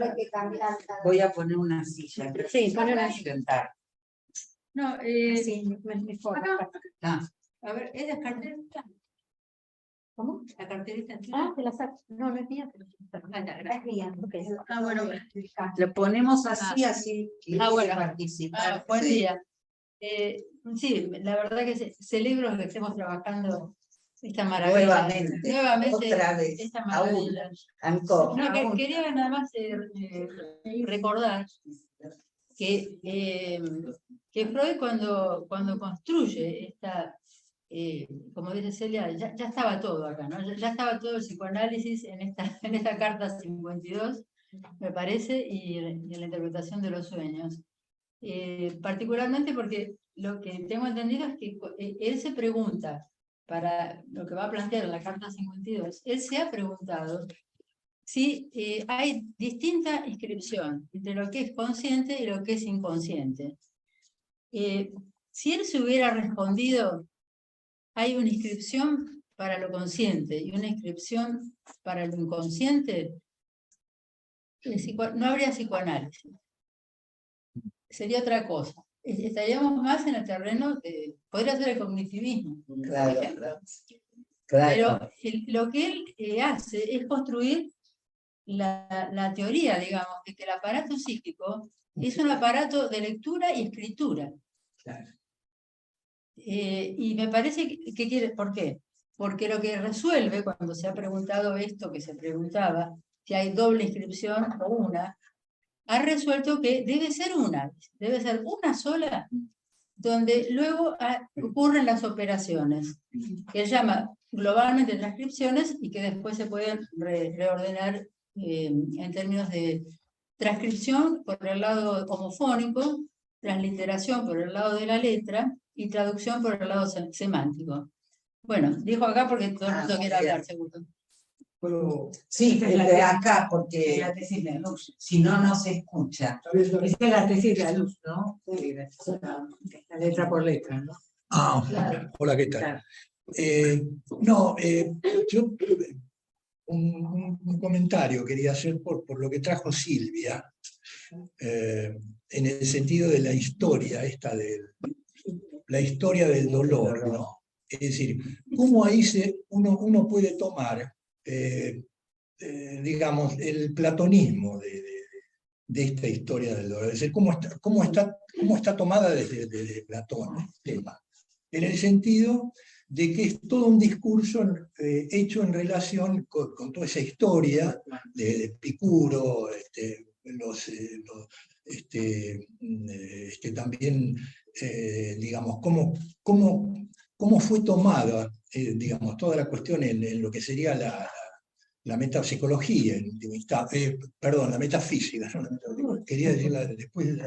[SPEAKER 3] voy a poner una silla.
[SPEAKER 1] Sí, poner una silla.
[SPEAKER 3] Sentar.
[SPEAKER 1] No, sí, mejor. A ver, ¿es la carterita? ¿Cómo? ¿La carterita? Ah, te la saco. No, no es mía, pero es mía. Okay. Ah, bueno.
[SPEAKER 3] Lo ponemos así,
[SPEAKER 1] bueno.
[SPEAKER 3] participar.
[SPEAKER 1] Buen día. Sí, la verdad que celebro que estemos trabajando esta maravilla. Nuevamente
[SPEAKER 3] otra vez.
[SPEAKER 1] Esta maravilla. No, quería nada más recordar que Freud cuando construye esta, como dice Celia, ya estaba todo acá, ¿no? Ya estaba todo el psicoanálisis en esta carta 52, me parece, y en la interpretación de los sueños. Particularmente porque lo que tengo entendido es que él se pregunta, para lo que va a plantear en la carta 52, él se ha preguntado si hay distinta inscripción entre lo que es consciente y lo que es inconsciente. Si él se hubiera respondido, hay una inscripción para lo consciente y una inscripción para lo inconsciente, no habría psicoanálisis. Sería otra cosa. Estaríamos más en el terreno de, podría ser el cognitivismo.
[SPEAKER 3] Claro.
[SPEAKER 1] Pero lo que él hace es construir la teoría, digamos, de que el aparato psíquico es un aparato de lectura y escritura.
[SPEAKER 3] Claro.
[SPEAKER 1] Y me parece que quiere, ¿por qué? Porque lo que resuelve, cuando se ha preguntado esto que se preguntaba, si hay doble inscripción o una, ha resuelto que debe ser una sola, donde luego ocurren las operaciones, que él llama globalmente transcripciones y que después se pueden reordenar en términos de transcripción por el lado homofónico, transliteración por el lado de la letra y traducción por el lado semántico. Bueno, dijo acá porque todo el mundo quiere hablar, seguro.
[SPEAKER 3] Pero, sí, desde acá, porque
[SPEAKER 4] la tesis de luz.
[SPEAKER 3] si no, no se escucha.
[SPEAKER 4] Esa es la tesis de la luz, ¿no? Sí, la letra por letra, ¿no?
[SPEAKER 7] Hola, ¿qué tal? Yo un comentario quería hacer por lo que trajo Silvia, en el sentido de la historia, la historia del dolor, ¿no? Es decir, cómo ahí uno puede tomar, digamos, el platonismo de esta historia del dolor, es decir, cómo está tomada desde Platón el tema, en el sentido de que es todo un discurso hecho en relación con toda esa historia de Epicuro, también, digamos, cómo fue tomada, digamos, toda la cuestión en lo que sería la metapsicología, perdón, la metafísica, ¿no? Quería decirla después,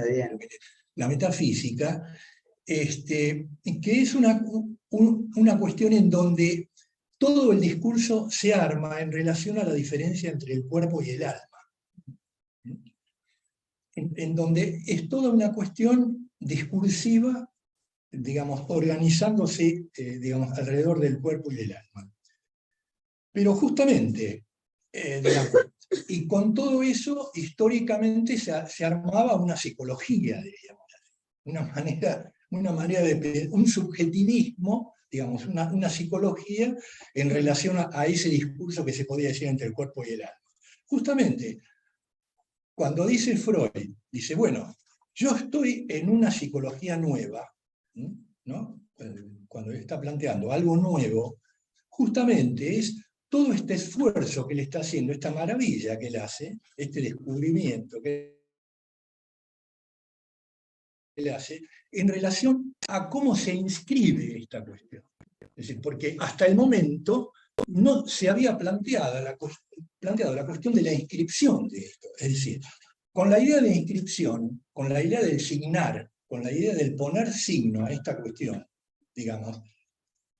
[SPEAKER 7] la metafísica, que es una cuestión en donde todo el discurso se arma en relación a la diferencia entre el cuerpo y el alma, en donde es toda una cuestión discursiva, digamos, organizándose, digamos, alrededor del cuerpo y del alma. Pero justamente, digamos, y con todo eso, históricamente se armaba una psicología, diríamos, un subjetivismo, digamos, una psicología en relación a ese discurso que se podía decir entre el cuerpo y el alma. Justamente, cuando dice Freud, dice, bueno, yo estoy en una psicología nueva, ¿no? Cuando él está planteando algo nuevo, justamente es todo este esfuerzo que él está haciendo, esta maravilla que él hace, este descubrimiento que él hace, en relación a cómo se inscribe esta cuestión. Es decir, porque hasta el momento no se había planteado la cuestión de la inscripción de esto. Es decir, con la idea de inscripción, con la idea del signar, con la idea del poner signo a esta cuestión, digamos,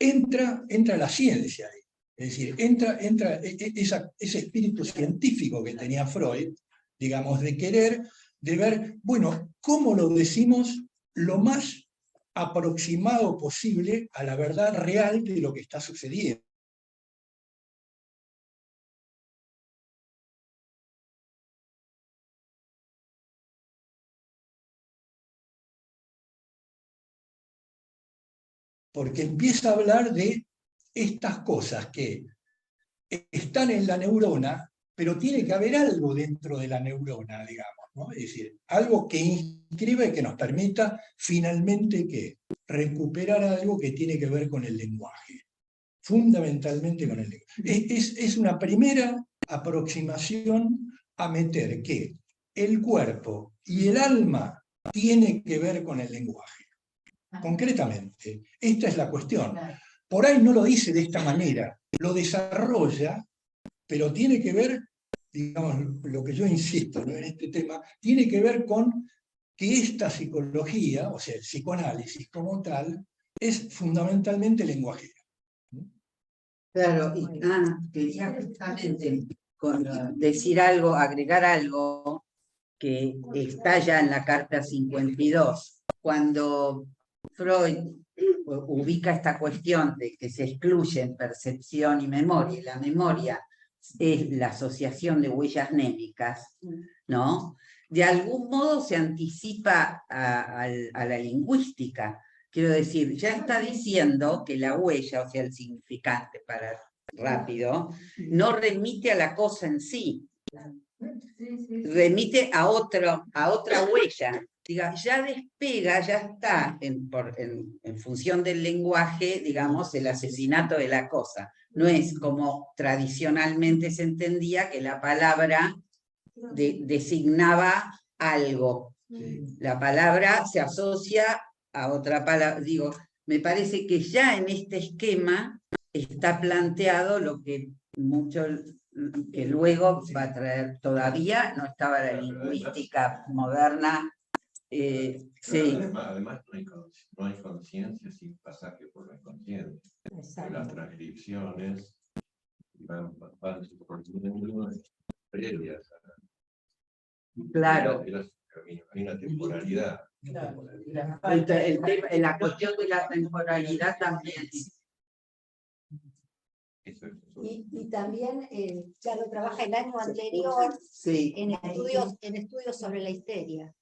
[SPEAKER 7] entra la ciencia ahí. Es decir, entra ese espíritu científico que tenía Freud, digamos, de ver, bueno, cómo lo decimos lo más aproximado posible a la verdad real de lo que está sucediendo. Porque empieza a hablar de estas cosas que están en la neurona, pero tiene que haber algo dentro de la neurona, digamos, ¿no? Es decir, algo que inscriba y que nos permita finalmente que recuperar algo que tiene que ver con el lenguaje, fundamentalmente con el lenguaje. Es una primera aproximación a meter que el cuerpo y el alma tiene que ver con el lenguaje. Concretamente, esta es la cuestión. Por ahí no lo dice de esta manera, lo desarrolla, pero tiene que ver, digamos, lo que yo insisto, ¿no?, en este tema, tiene que ver con que esta psicología, o sea, el psicoanálisis como tal, es fundamentalmente lenguajera.
[SPEAKER 3] Claro, y quería justamente decir algo, agregar algo que está ya en la Carta 52, cuando Freud ubica esta cuestión de que se excluyen percepción y memoria, y la memoria es la asociación de huellas mnémicas, ¿no? De algún modo se anticipa a la lingüística. Quiero decir, ya está diciendo que la huella, o sea, el significante, para rápido, no remite a la cosa en sí, remite a otra huella. Diga, ya despega, ya está en función del lenguaje, digamos, el asesinato de la cosa. No es como tradicionalmente se entendía que la palabra designaba algo. La palabra se asocia a otra palabra. Digo, me parece que ya en este esquema está planteado lo que que luego va a traer, todavía no estaba la lingüística moderna. Sí.
[SPEAKER 10] Además no hay conciencia sin pasaje por la inconsciencia. Las transcripciones van sucediendo previas a
[SPEAKER 3] Claro.
[SPEAKER 10] Hay una temporalidad.
[SPEAKER 3] La cuestión de la temporalidad también.
[SPEAKER 2] Y también ya lo trabaja el año anterior en estudios sobre la histeria,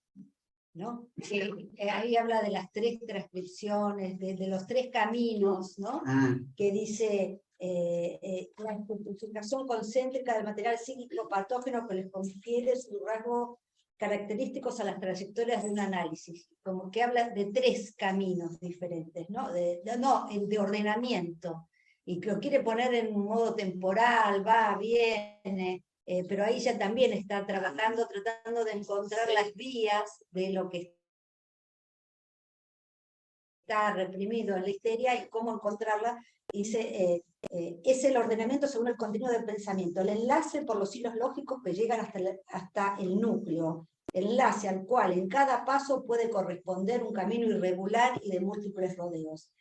[SPEAKER 2] ¿no? Ahí habla de las 3 transcripciones, de los 3 caminos, ¿no? Que dice la identificación concéntrica del material psíquico patógeno que les confiere sus rasgos característicos a las trayectorias de un análisis, como que habla de 3 caminos diferentes, ¿no? De ordenamiento, y que lo quiere poner en un modo temporal, va, viene, pero ahí ya también está trabajando, tratando de encontrar las vías de lo que está reprimido en la histeria y cómo encontrarla. Dice, es el ordenamiento según el contenido del pensamiento, el enlace por los hilos lógicos que llegan hasta el núcleo, el enlace al cual en cada paso puede corresponder un camino irregular y de múltiples rodeos.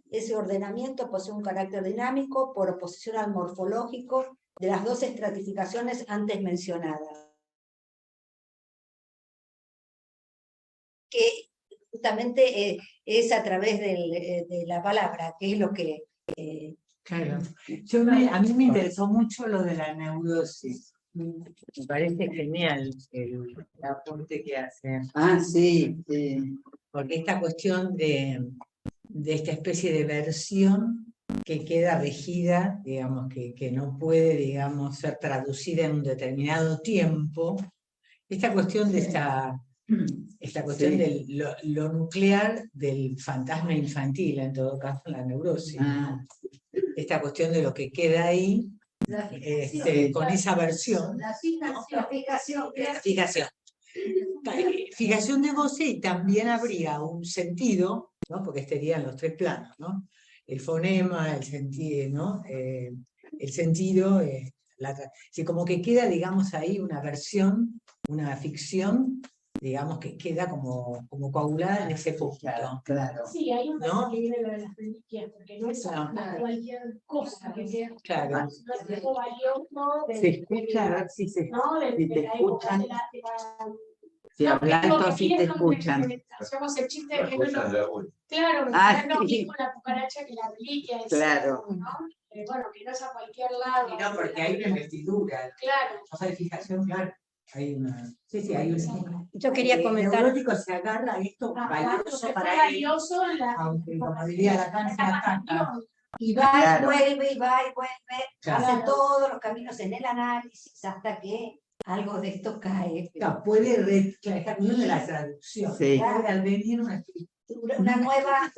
[SPEAKER 2] Ese ordenamiento posee un carácter dinámico por oposición al morfológico de las 2 estratificaciones antes mencionadas, que justamente es a través de la palabra, que es lo que...
[SPEAKER 4] Claro. A mí me interesó mucho lo de la neurosis. Me parece genial el aporte que hace.
[SPEAKER 3] Sí.
[SPEAKER 4] Porque esta cuestión de esta especie de versión que queda regida, digamos, que no puede, digamos, ser traducida en un determinado tiempo, esta cuestión de esta cuestión de lo nuclear del fantasma infantil, en todo caso, la neurosis, ¿no? Esta cuestión de lo que queda ahí, con esa versión.
[SPEAKER 2] La fijación.
[SPEAKER 4] Fijación de voces, y también habría un sentido, ¿no? Porque estarían los 3 planos, ¿no? El fonema, el sentido, ¿no? El sentido, como que queda, digamos, ahí una versión, una ficción, digamos que queda como coagulada en ese punto.
[SPEAKER 3] Claro.
[SPEAKER 11] Sí, hay un
[SPEAKER 4] ¿No?
[SPEAKER 11] desequilibrio de las reliquias, porque no es cualquier cosa que sea.
[SPEAKER 4] Claro.
[SPEAKER 11] No es algo valioso.
[SPEAKER 3] Se escucha, a ver si se
[SPEAKER 11] ¿no?
[SPEAKER 3] si te
[SPEAKER 11] la época
[SPEAKER 3] escuchan.
[SPEAKER 11] de la-
[SPEAKER 3] Si
[SPEAKER 11] No,
[SPEAKER 3] hablas
[SPEAKER 11] digo
[SPEAKER 3] alto,
[SPEAKER 11] que
[SPEAKER 3] si
[SPEAKER 11] aquí
[SPEAKER 3] te
[SPEAKER 11] es donde
[SPEAKER 3] escuchan.
[SPEAKER 11] hacemos el chiste de
[SPEAKER 10] La
[SPEAKER 11] que
[SPEAKER 10] cosa
[SPEAKER 11] bueno,
[SPEAKER 10] de la vuelta.
[SPEAKER 11] claro,
[SPEAKER 3] Ah,
[SPEAKER 11] es lo
[SPEAKER 3] sí.
[SPEAKER 11] mismo la cucaracha que la reliquia, es,
[SPEAKER 3] Claro.
[SPEAKER 11] ¿no? Bueno, que no es a cualquier lado.
[SPEAKER 4] Y no, porque hay una investidura.
[SPEAKER 11] Claro.
[SPEAKER 4] O sea, de fijación, claro. Hay una. Sí, hay una.
[SPEAKER 1] Yo quería comentar.
[SPEAKER 4] El neurótico se agarra a esto valioso para él.
[SPEAKER 11] Valioso
[SPEAKER 4] Aunque, como diría la canción,
[SPEAKER 2] Y va
[SPEAKER 3] Claro.
[SPEAKER 2] y vuelve, y va y vuelve,
[SPEAKER 4] Claro.
[SPEAKER 2] hace todos los caminos en el análisis hasta que algo de esto cae.
[SPEAKER 4] No, puede esta cuestión de la traducción.
[SPEAKER 3] Sí.
[SPEAKER 4] Puede advenir una escritura
[SPEAKER 2] Una nueva.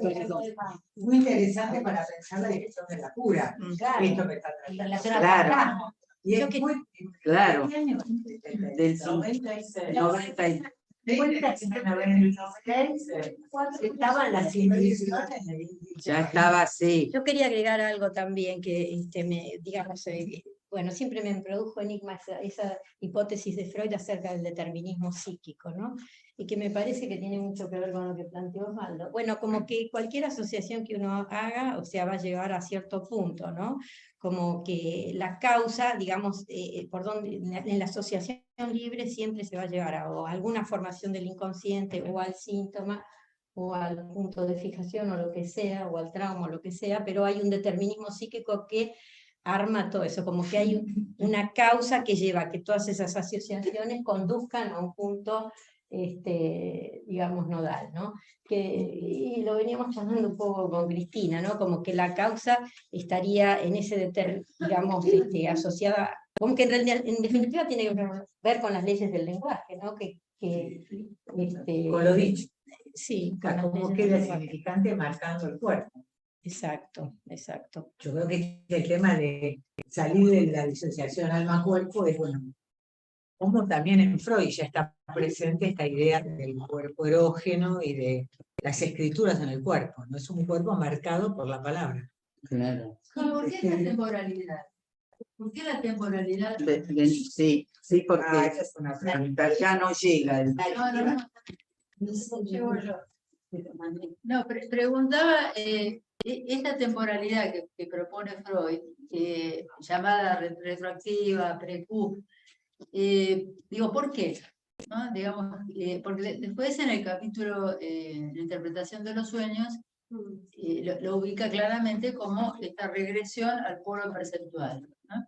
[SPEAKER 4] muy interesante para pensar la dirección de la cura.
[SPEAKER 2] Claro.
[SPEAKER 4] Esto que está
[SPEAKER 2] En
[SPEAKER 4] tratando.
[SPEAKER 2] relación al
[SPEAKER 3] Claro.
[SPEAKER 2] fantasma.
[SPEAKER 4] Y es
[SPEAKER 1] Yo que-
[SPEAKER 4] muy.
[SPEAKER 3] Claro.
[SPEAKER 4] ¿Qué año?
[SPEAKER 3] Del
[SPEAKER 8] 96.
[SPEAKER 3] 96.
[SPEAKER 2] Estaban las
[SPEAKER 3] Ya estaba así.
[SPEAKER 1] Yo quería agregar algo también que digamos, bueno, siempre me produjo enigma esa hipótesis de Freud acerca del determinismo psíquico, ¿no? Y que me parece que tiene mucho que ver con lo que planteó Osvaldo. Bueno, como que cualquier asociación que uno haga, o sea, va a llegar a cierto punto, ¿no? Como que la causa, digamos, por donde en la asociación libre siempre se va a llegar a o alguna formación del inconsciente o al síntoma, o al punto de fijación o lo que sea, o al trauma o lo que sea, pero hay un determinismo psíquico que arma todo eso, como que hay una causa que lleva a que todas esas asociaciones conduzcan a un punto, digamos, nodal, ¿no? Y lo veníamos charlando un poco con Cristina, ¿no? Como que la causa estaría en ese digamos, asociada, como que en definitiva tiene que ver con las leyes del lenguaje, ¿no?
[SPEAKER 4] Con lo dicho.
[SPEAKER 1] Sí,
[SPEAKER 4] Como queda significante marcando el cuerpo.
[SPEAKER 1] Exacto, exacto.
[SPEAKER 4] Yo creo que el tema de salir de la disociación alma-cuerpo es, bueno, como también en Freud ya está presente esta idea del cuerpo erógeno y de las escrituras en el cuerpo, no es un cuerpo marcado por la palabra.
[SPEAKER 3] Claro.
[SPEAKER 9] ¿Por qué la temporalidad? ¿Por qué la temporalidad?
[SPEAKER 3] Sí, sí, porque
[SPEAKER 4] Esa es una
[SPEAKER 3] hasta allá no llega.
[SPEAKER 9] No. Llego yo. No, preguntaba, esta temporalidad que propone Freud, llamada retroactiva, pre-Q, digo, ¿por qué? ¿No? Digamos, porque después en el capítulo la interpretación de los sueños, lo ubica claramente como esta regresión al polo perceptual, ¿no?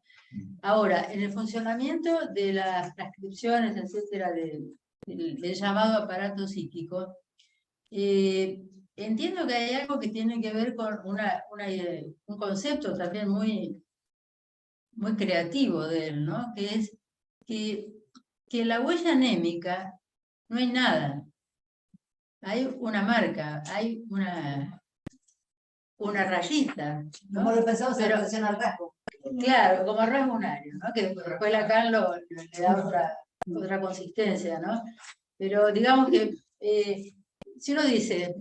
[SPEAKER 9] Ahora, en el funcionamiento de las transcripciones, etcétera, del llamado aparato psíquico, entiendo que hay algo que tiene que ver con un concepto también muy, muy creativo de él, ¿no? Que es que la huella anémica no hay nada. Hay una marca, hay una rayita, ¿no?
[SPEAKER 2] Como lo pensamos en
[SPEAKER 9] Pero-
[SPEAKER 2] relación al rasgo.
[SPEAKER 9] Claro, como rasgo unario, ¿no? Que después Lacan le da otra consistencia, ¿no? Pero digamos que si uno dice,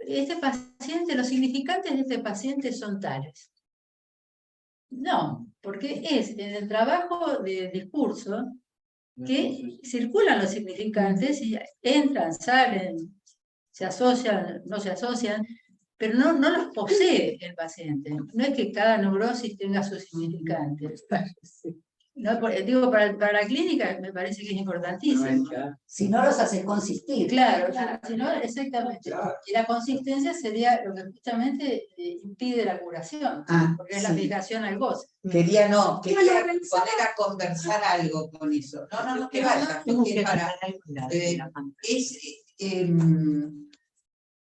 [SPEAKER 9] este paciente, los significantes de este paciente son tales. No, porque es en el trabajo de discurso que circulan los significantes y entran, salen, se asocian, no se asocian, pero no los posee el paciente. No es que cada neurosis tenga sus significantes. No, digo, para la clínica me parece que es importantísimo.
[SPEAKER 2] Si no los hace consistir.
[SPEAKER 9] Claro, si no, exactamente. Y la consistencia sería lo que justamente impide la curación, porque es la
[SPEAKER 3] sí.
[SPEAKER 9] fijación al goce.
[SPEAKER 3] Quería poner a conversar algo con eso. No, que vaya, porque es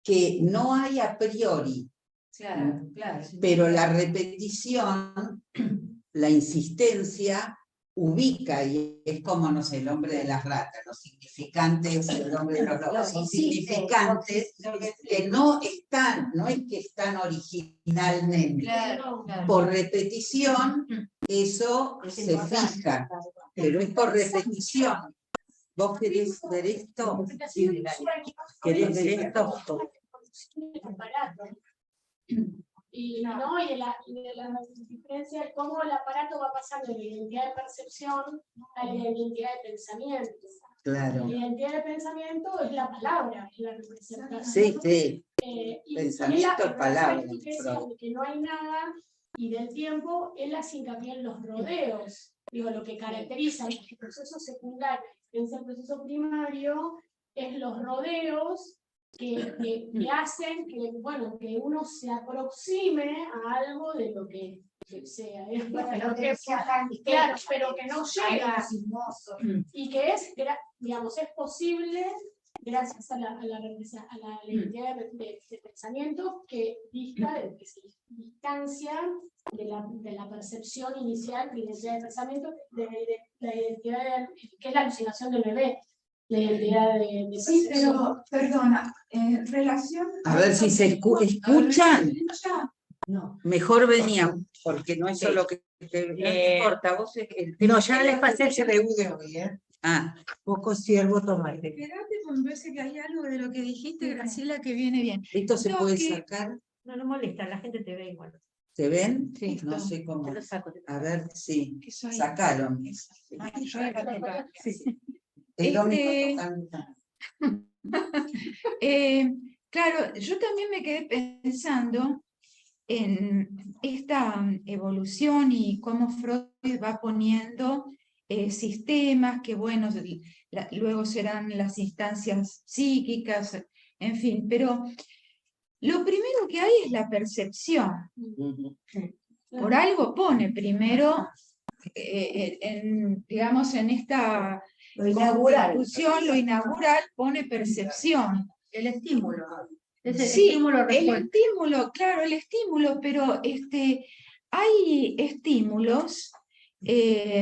[SPEAKER 3] que no hay a priori,
[SPEAKER 9] Claro, claro.
[SPEAKER 3] pero la repetición, la insistencia, ubica, y es como, no sé, el hombre de las ratas, los significantes, el hombre de los lobos, insignificantes que no están, no es que están originalmente.
[SPEAKER 9] Claro, claro.
[SPEAKER 3] Por repetición, eso se fija, pero es por repetición. ¿Vos querés ver esto? ¿Querés ver esto?
[SPEAKER 11] y de la diferencia de cómo el aparato va pasando de la identidad de percepción a la identidad de pensamiento.
[SPEAKER 3] Claro.
[SPEAKER 11] La identidad de pensamiento es la palabra, es la representación.
[SPEAKER 3] Sí, sí.
[SPEAKER 11] Pensamiento
[SPEAKER 3] es palabra.
[SPEAKER 11] De que no hay nada, y del tiempo, él hace hincapié en los rodeos. Digo, lo que caracteriza el proceso secundario, el proceso primario, es los rodeos que hacen que, bueno, que uno se aproxime a algo de lo que sea. Claro, pero que no llega. Y que es, digamos, es posible gracias a la identidad de pensamiento que se distancia de la percepción inicial de la identidad de pensamiento, de la identidad que es la alucinación del bebé, la identidad de
[SPEAKER 5] Sí,
[SPEAKER 11] percepción.
[SPEAKER 5] pero, perdona, en relación...
[SPEAKER 3] A ver si se escuchan.
[SPEAKER 2] No.
[SPEAKER 3] Mejor venían, porque no es solo que no importa, vos es el tema.
[SPEAKER 4] No, ya les pasé el CBU de hoy, ¿eh?
[SPEAKER 3] Ah,
[SPEAKER 4] Poco siervo tomate.
[SPEAKER 12] Espérate, porque me parece que hay algo de lo que dijiste, Graciela, que viene bien.
[SPEAKER 3] esto se
[SPEAKER 12] Lo
[SPEAKER 3] puede
[SPEAKER 12] que-
[SPEAKER 3] sacar.
[SPEAKER 1] No, no molesta, la gente te ve igual.
[SPEAKER 3] ¿Se ven?
[SPEAKER 1] Sí.
[SPEAKER 3] No sé cómo.
[SPEAKER 1] Te lo saco.
[SPEAKER 3] A ver, sí.
[SPEAKER 12] Eso ahí.
[SPEAKER 3] Sacaron.
[SPEAKER 12] Ay, yo iba a tocar.
[SPEAKER 3] Sí. El único
[SPEAKER 12] Este-
[SPEAKER 3] tocando.
[SPEAKER 12] Claro, yo también me quedé pensando en esta evolución y cómo Freud va poniendo sistemas que, bueno, luego serán las instancias psíquicas, en fin, pero lo primero que hay es la percepción. Por algo pone primero, digamos, en esta
[SPEAKER 2] Lo inaugural.
[SPEAKER 12] constitución, lo inaugural pone percepción.
[SPEAKER 1] El estímulo. Es el
[SPEAKER 12] Sí,
[SPEAKER 1] estímulo
[SPEAKER 12] el
[SPEAKER 1] respuesta.
[SPEAKER 12] estímulo, claro, el estímulo, pero hay estímulos,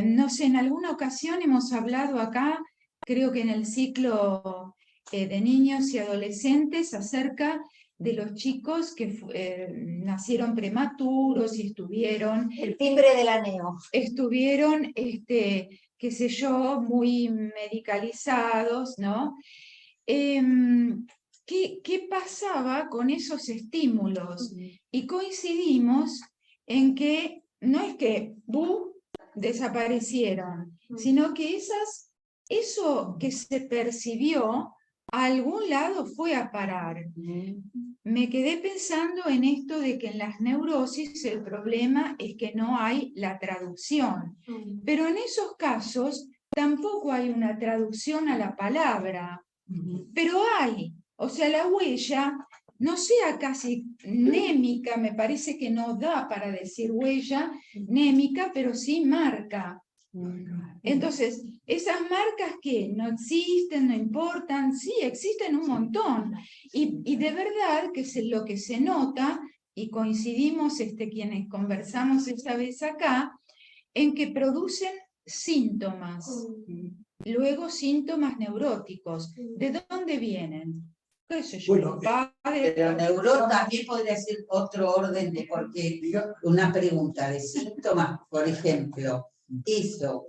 [SPEAKER 12] no sé, en alguna ocasión hemos hablado acá, creo que en el ciclo de niños y adolescentes, acerca de los chicos que nacieron prematuros y estuvieron...
[SPEAKER 2] El timbre del aneo.
[SPEAKER 12] Estuvieron, qué sé yo, muy medicalizados, ¿no? ¿Qué pasaba con esos estímulos? Y coincidimos en que no es que desaparecieron, sino que eso que se percibió a algún lado fue a parar. Me quedé pensando en esto de que en las neurosis el problema es que no hay la traducción, pero en esos casos tampoco hay una traducción a la palabra. Pero hay, o sea, la huella, no sea casi némica, me parece que no da para decir huella némica, pero sí marca. Entonces, esas marcas que no existen, no importan, sí, existen un montón. Y de verdad que lo que se nota, y coincidimos quienes conversamos esa vez acá, en que producen síntomas. Luego síntomas neuróticos. ¿De dónde vienen? ¿Qué sé yo?
[SPEAKER 7] Bueno,
[SPEAKER 3] Pero neuro también podría ser otro orden de, porque una pregunta de síntomas, por ejemplo, eso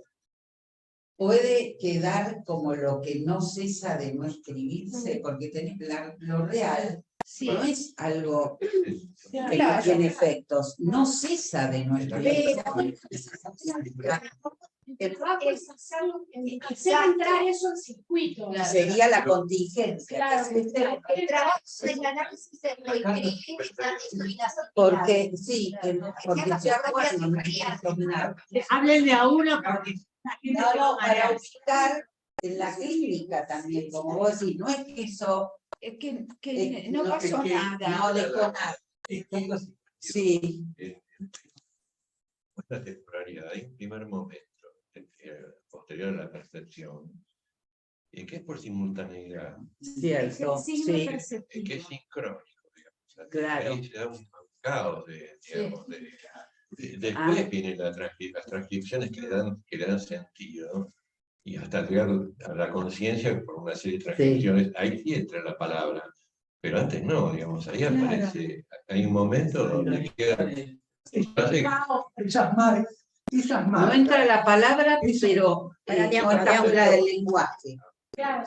[SPEAKER 3] puede quedar como lo que no cesa de no escribirse, porque tenés lo real,
[SPEAKER 12] Sí.
[SPEAKER 3] no es algo que
[SPEAKER 12] Claro.
[SPEAKER 3] no tiene efectos, no cesa de no escribirse.
[SPEAKER 11] Hacer entrar eso en circuito.
[SPEAKER 3] Sería la contingencia.
[SPEAKER 11] Claro,
[SPEAKER 2] El trabajo del análisis de lo escribir está discriminación.
[SPEAKER 3] Porque sí, porque ya cuando no quiero dominar.
[SPEAKER 1] Háblenle a uno porque
[SPEAKER 3] No, para ubicar en la clínica también, como vos decís, no es que eso
[SPEAKER 12] Que no pasó nada.
[SPEAKER 3] no dejó nada. Sí.
[SPEAKER 10] Esta temporalidad hay un primer momento posterior a la percepción, y que es por simultaneidad,
[SPEAKER 3] Cierto, sí.
[SPEAKER 10] que es sincrónico, digamos.
[SPEAKER 3] Claro.
[SPEAKER 10] Ahí se da un caos después vienen las transcripciones que le dan sentido, y hasta llegar a la conciencia por una serie de transcripciones, ahí sí entra la palabra, pero antes no, digamos, ahí aparece, hay un momento donde queda...
[SPEAKER 7] Esas marcas.
[SPEAKER 3] No entra la palabra, pero no está fuera del lenguaje.
[SPEAKER 11] claro,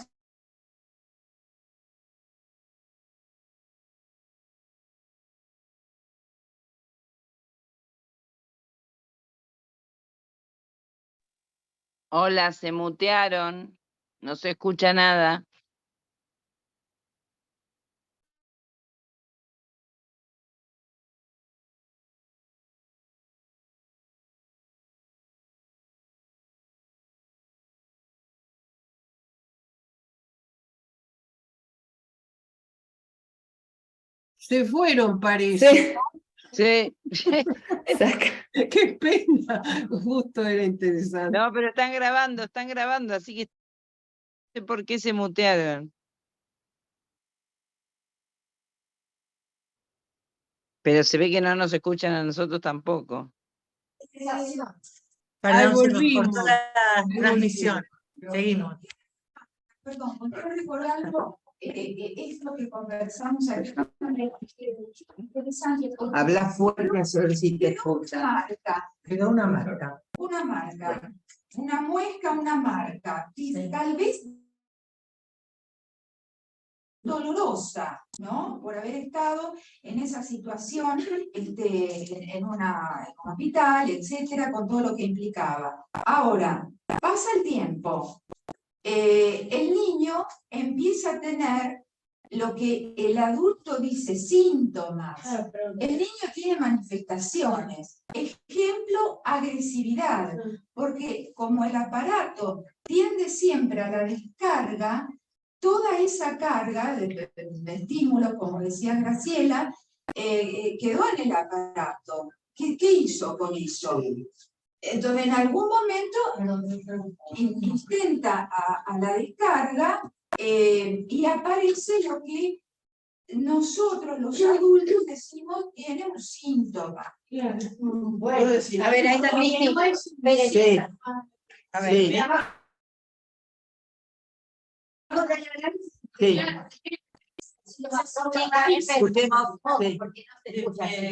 [SPEAKER 6] Hola, se mutearon. No se escucha nada.
[SPEAKER 8] Se fueron, parece.
[SPEAKER 6] Sí.
[SPEAKER 8] Qué pena. Justo era interesante.
[SPEAKER 6] No, pero están grabando, así que no sé por qué se mutearon. Pero se ve que no nos escuchan a nosotros tampoco.
[SPEAKER 4] Perdón, se nos
[SPEAKER 8] volvimos.
[SPEAKER 4] cortó la transmisión. Seguimos.
[SPEAKER 12] Perdón, quiero recordar algo, es lo que conversamos aquí. Interesante.
[SPEAKER 3] Habla fuerte, a ver si te
[SPEAKER 12] Quedó una
[SPEAKER 3] escuchan.
[SPEAKER 12] marca,
[SPEAKER 4] Quedó una marca.
[SPEAKER 12] una muesca, una marca, y tal vez dolorosa, ¿no? Por haber estado en esa situación, en un hospital, etcétera, con todo lo que implicaba. Ahora, pasa el tiempo, el niño empieza a tener lo que el adulto dice síntomas. El niño tiene manifestaciones. Ejemplo, agresividad, porque como el aparato tiende siempre a la descarga, toda esa carga de estímulo, como decía Graciela, quedó en el aparato. ¿Qué hizo con eso? Entonces, en algún momento intenta a la descarga y aparece lo que nosotros, los adultos, decimos tiene un síntoma.
[SPEAKER 11] Bueno,
[SPEAKER 1] A ver, ahí está Cristi.
[SPEAKER 3] Sí.
[SPEAKER 4] A ver,
[SPEAKER 3] Sí.
[SPEAKER 1] Escuchemos.
[SPEAKER 3] Sí.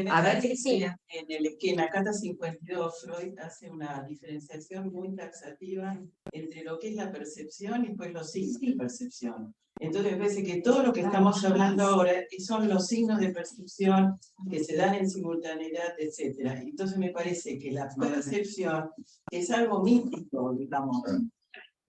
[SPEAKER 8] A ver, Cristina. En el esquema Cata 52, Freud hace una diferenciación muy taxativa entre lo que es la percepción y pues los signos de percepción. Entonces me parece que todo lo que estamos hablando ahora son los signos de percepción que se dan en simultaneidad, etc. Entonces me parece que la percepción es algo mítico, digamos.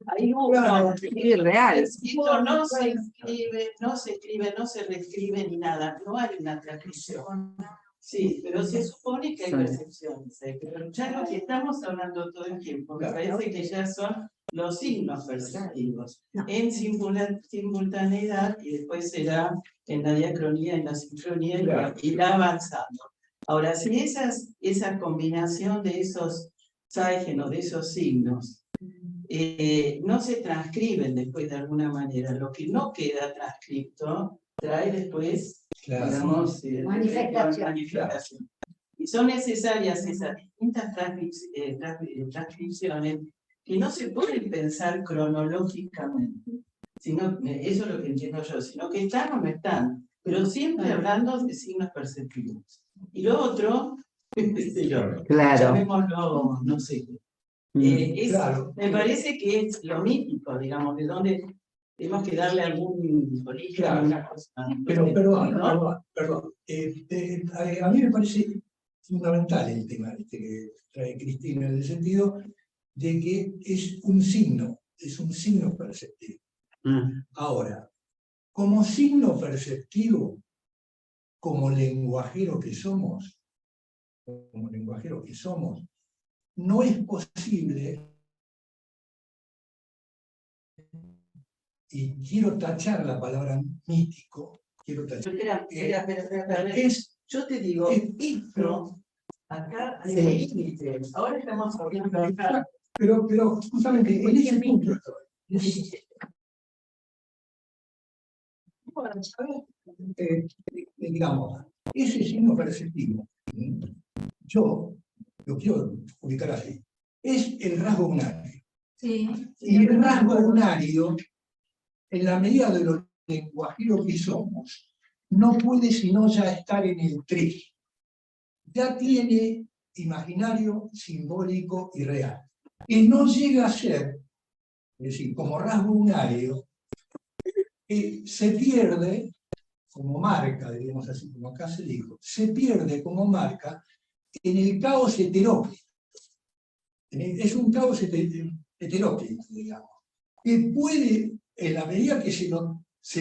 [SPEAKER 8] Hay uno,
[SPEAKER 3] Es real.
[SPEAKER 8] esto no se escribe, no se reescribe ni nada, no hay una transcripción. Sí, pero se supone que hay percepciones, pero ya lo que estamos hablando todo el tiempo, me parece que ya son los signos perceptivos, en simultaneidad, y después será en la diacronía, en la sincronía, y irá avanzando. Ahora, si esa combinación de esos ságenos, de esos signos, no se transcriben después de alguna manera, lo que no queda transcripto trae después, digamos, manifestación. Y son necesarias esas distintas transcripciones que no se pueden pensar cronológicamente, sino, eso es lo que entiendo yo, sino que están o no están, pero siempre hablando de signos perceptivos. Y lo otro,
[SPEAKER 3] Claro.
[SPEAKER 8] llamémoslo, no sé,
[SPEAKER 7] Claro.
[SPEAKER 8] me parece que es lo mítico, digamos, de donde tenemos que darle algún origen,
[SPEAKER 7] Claro.
[SPEAKER 8] alguna cosa.
[SPEAKER 7] Pero, perdón,
[SPEAKER 8] ¿no?
[SPEAKER 7] perdón. A mí me parece fundamental el tema que trae Cristina, en el sentido de que es un signo perceptivo. Ahora, como signo perceptivo, como lenguajero que somos, no es posible, y quiero tachar la palabra mítico,
[SPEAKER 8] Espera, yo te digo, esto, acá hay límite. Ahora estamos hablando acá.
[SPEAKER 7] pero justamente en ese punto estoy. Digamos, ese signo perceptivo, yo lo quiero ubicar así, es el rasgo unario.
[SPEAKER 12] Sí.
[SPEAKER 7] Y el rasgo unario, en la medida de los lenguajeros que somos, no puede sino ya estar en el 3. Ya tiene imaginario, simbólico y real. Que no llega a ser, es decir, como rasgo unario, se pierde como marca, digamos así, como acá se dijo, se pierde como marca en el caos heteróclito. Es un caos heteróclito, digamos, que puede, en la medida que se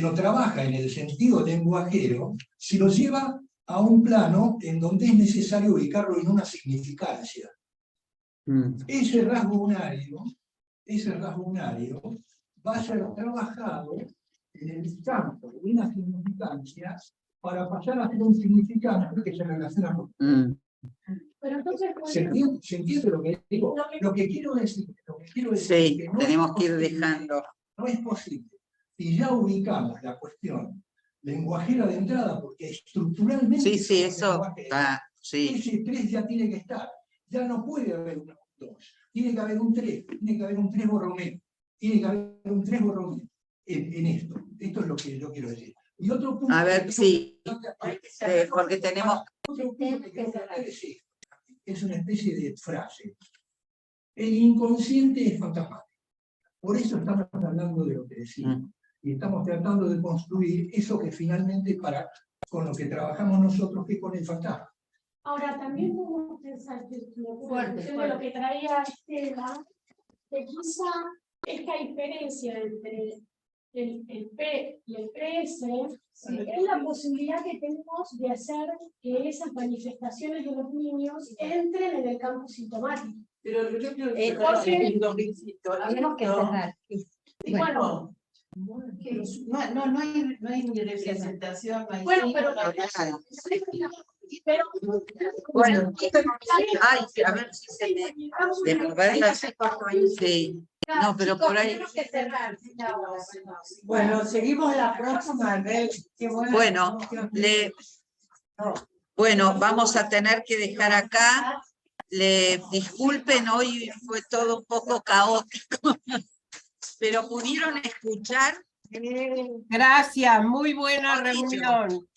[SPEAKER 7] lo trabaja en el sentido lenguajero, se lo lleva a un plano en donde es necesario ubicarlo en una significancia. Ese rasgo unario va a ser trabajado en el campo de una significancia para pasar a ser un significante que se relaciona con...
[SPEAKER 11] Pero entonces,
[SPEAKER 7] ¿Se entiende lo que digo? Lo que quiero decir
[SPEAKER 3] Sí,
[SPEAKER 7] es que no
[SPEAKER 3] tenemos
[SPEAKER 7] es
[SPEAKER 3] que ir
[SPEAKER 7] posible,
[SPEAKER 3] dejando.
[SPEAKER 7] no es posible. Si ya ubicamos la cuestión lenguajera de entrada, porque estructuralmente
[SPEAKER 3] Sí,
[SPEAKER 7] somos
[SPEAKER 3] eso
[SPEAKER 7] lenguajeros,
[SPEAKER 3] está, sí.
[SPEAKER 7] ese 3 ya tiene que estar. Ya no puede haber un 2. Tiene que haber un 3. Tiene que haber un 3 borromeo. Tiene que haber un 3 borromeo en esto. Esto es lo que yo quiero decir. Y otro punto...
[SPEAKER 3] A ver, sí, porque tenemos...
[SPEAKER 7] Otro punto que quiero tratar es esto. Es una especie de frase. El inconsciente es fantasmático. Por eso estamos hablando de lo que decimos. Y estamos tratando de construir eso que finalmente con lo que trabajamos nosotros, que es con el fantasma.
[SPEAKER 11] ahora también podemos pensar que de lo que traía Estela, que quizá esta diferencia entre el P y el PS es la posibilidad que tenemos de hacer que esas manifestaciones de los niños entren en el campo sintomático.
[SPEAKER 8] Pero yo creo que
[SPEAKER 11] tenemos
[SPEAKER 1] que cerrar.
[SPEAKER 11] Bueno,
[SPEAKER 8] no hay ni representación, no hay
[SPEAKER 11] bueno, pero
[SPEAKER 3] Bueno, ay, a ver si se me... Sí. No, pero por ahí...
[SPEAKER 4] Bueno, seguimos la próxima vez.
[SPEAKER 3] Bueno, bueno, vamos a tener que dejar acá. Disculpen, hoy fue todo un poco caótico, pero pudieron escuchar.
[SPEAKER 13] Gracias, muy buena reunión.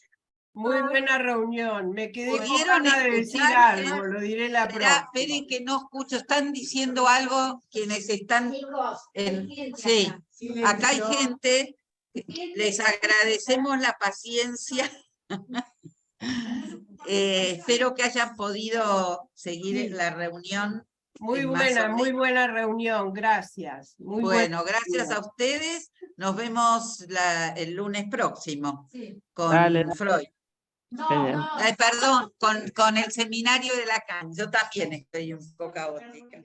[SPEAKER 13] Muy buena reunión. Me quedé con ganas de decir algo, lo diré la próxima.
[SPEAKER 3] Esperen que no escucho, están diciendo algo quienes están sí, acá hay gente, les agradecemos la paciencia. Espero que hayan podido seguir la reunión.
[SPEAKER 13] Muy buena reunión, gracias.
[SPEAKER 3] Bueno, gracias a ustedes. Nos vemos el lunes próximo con Freud. Perdón, con el seminario de Lacan. Yo también estoy un poco caótica.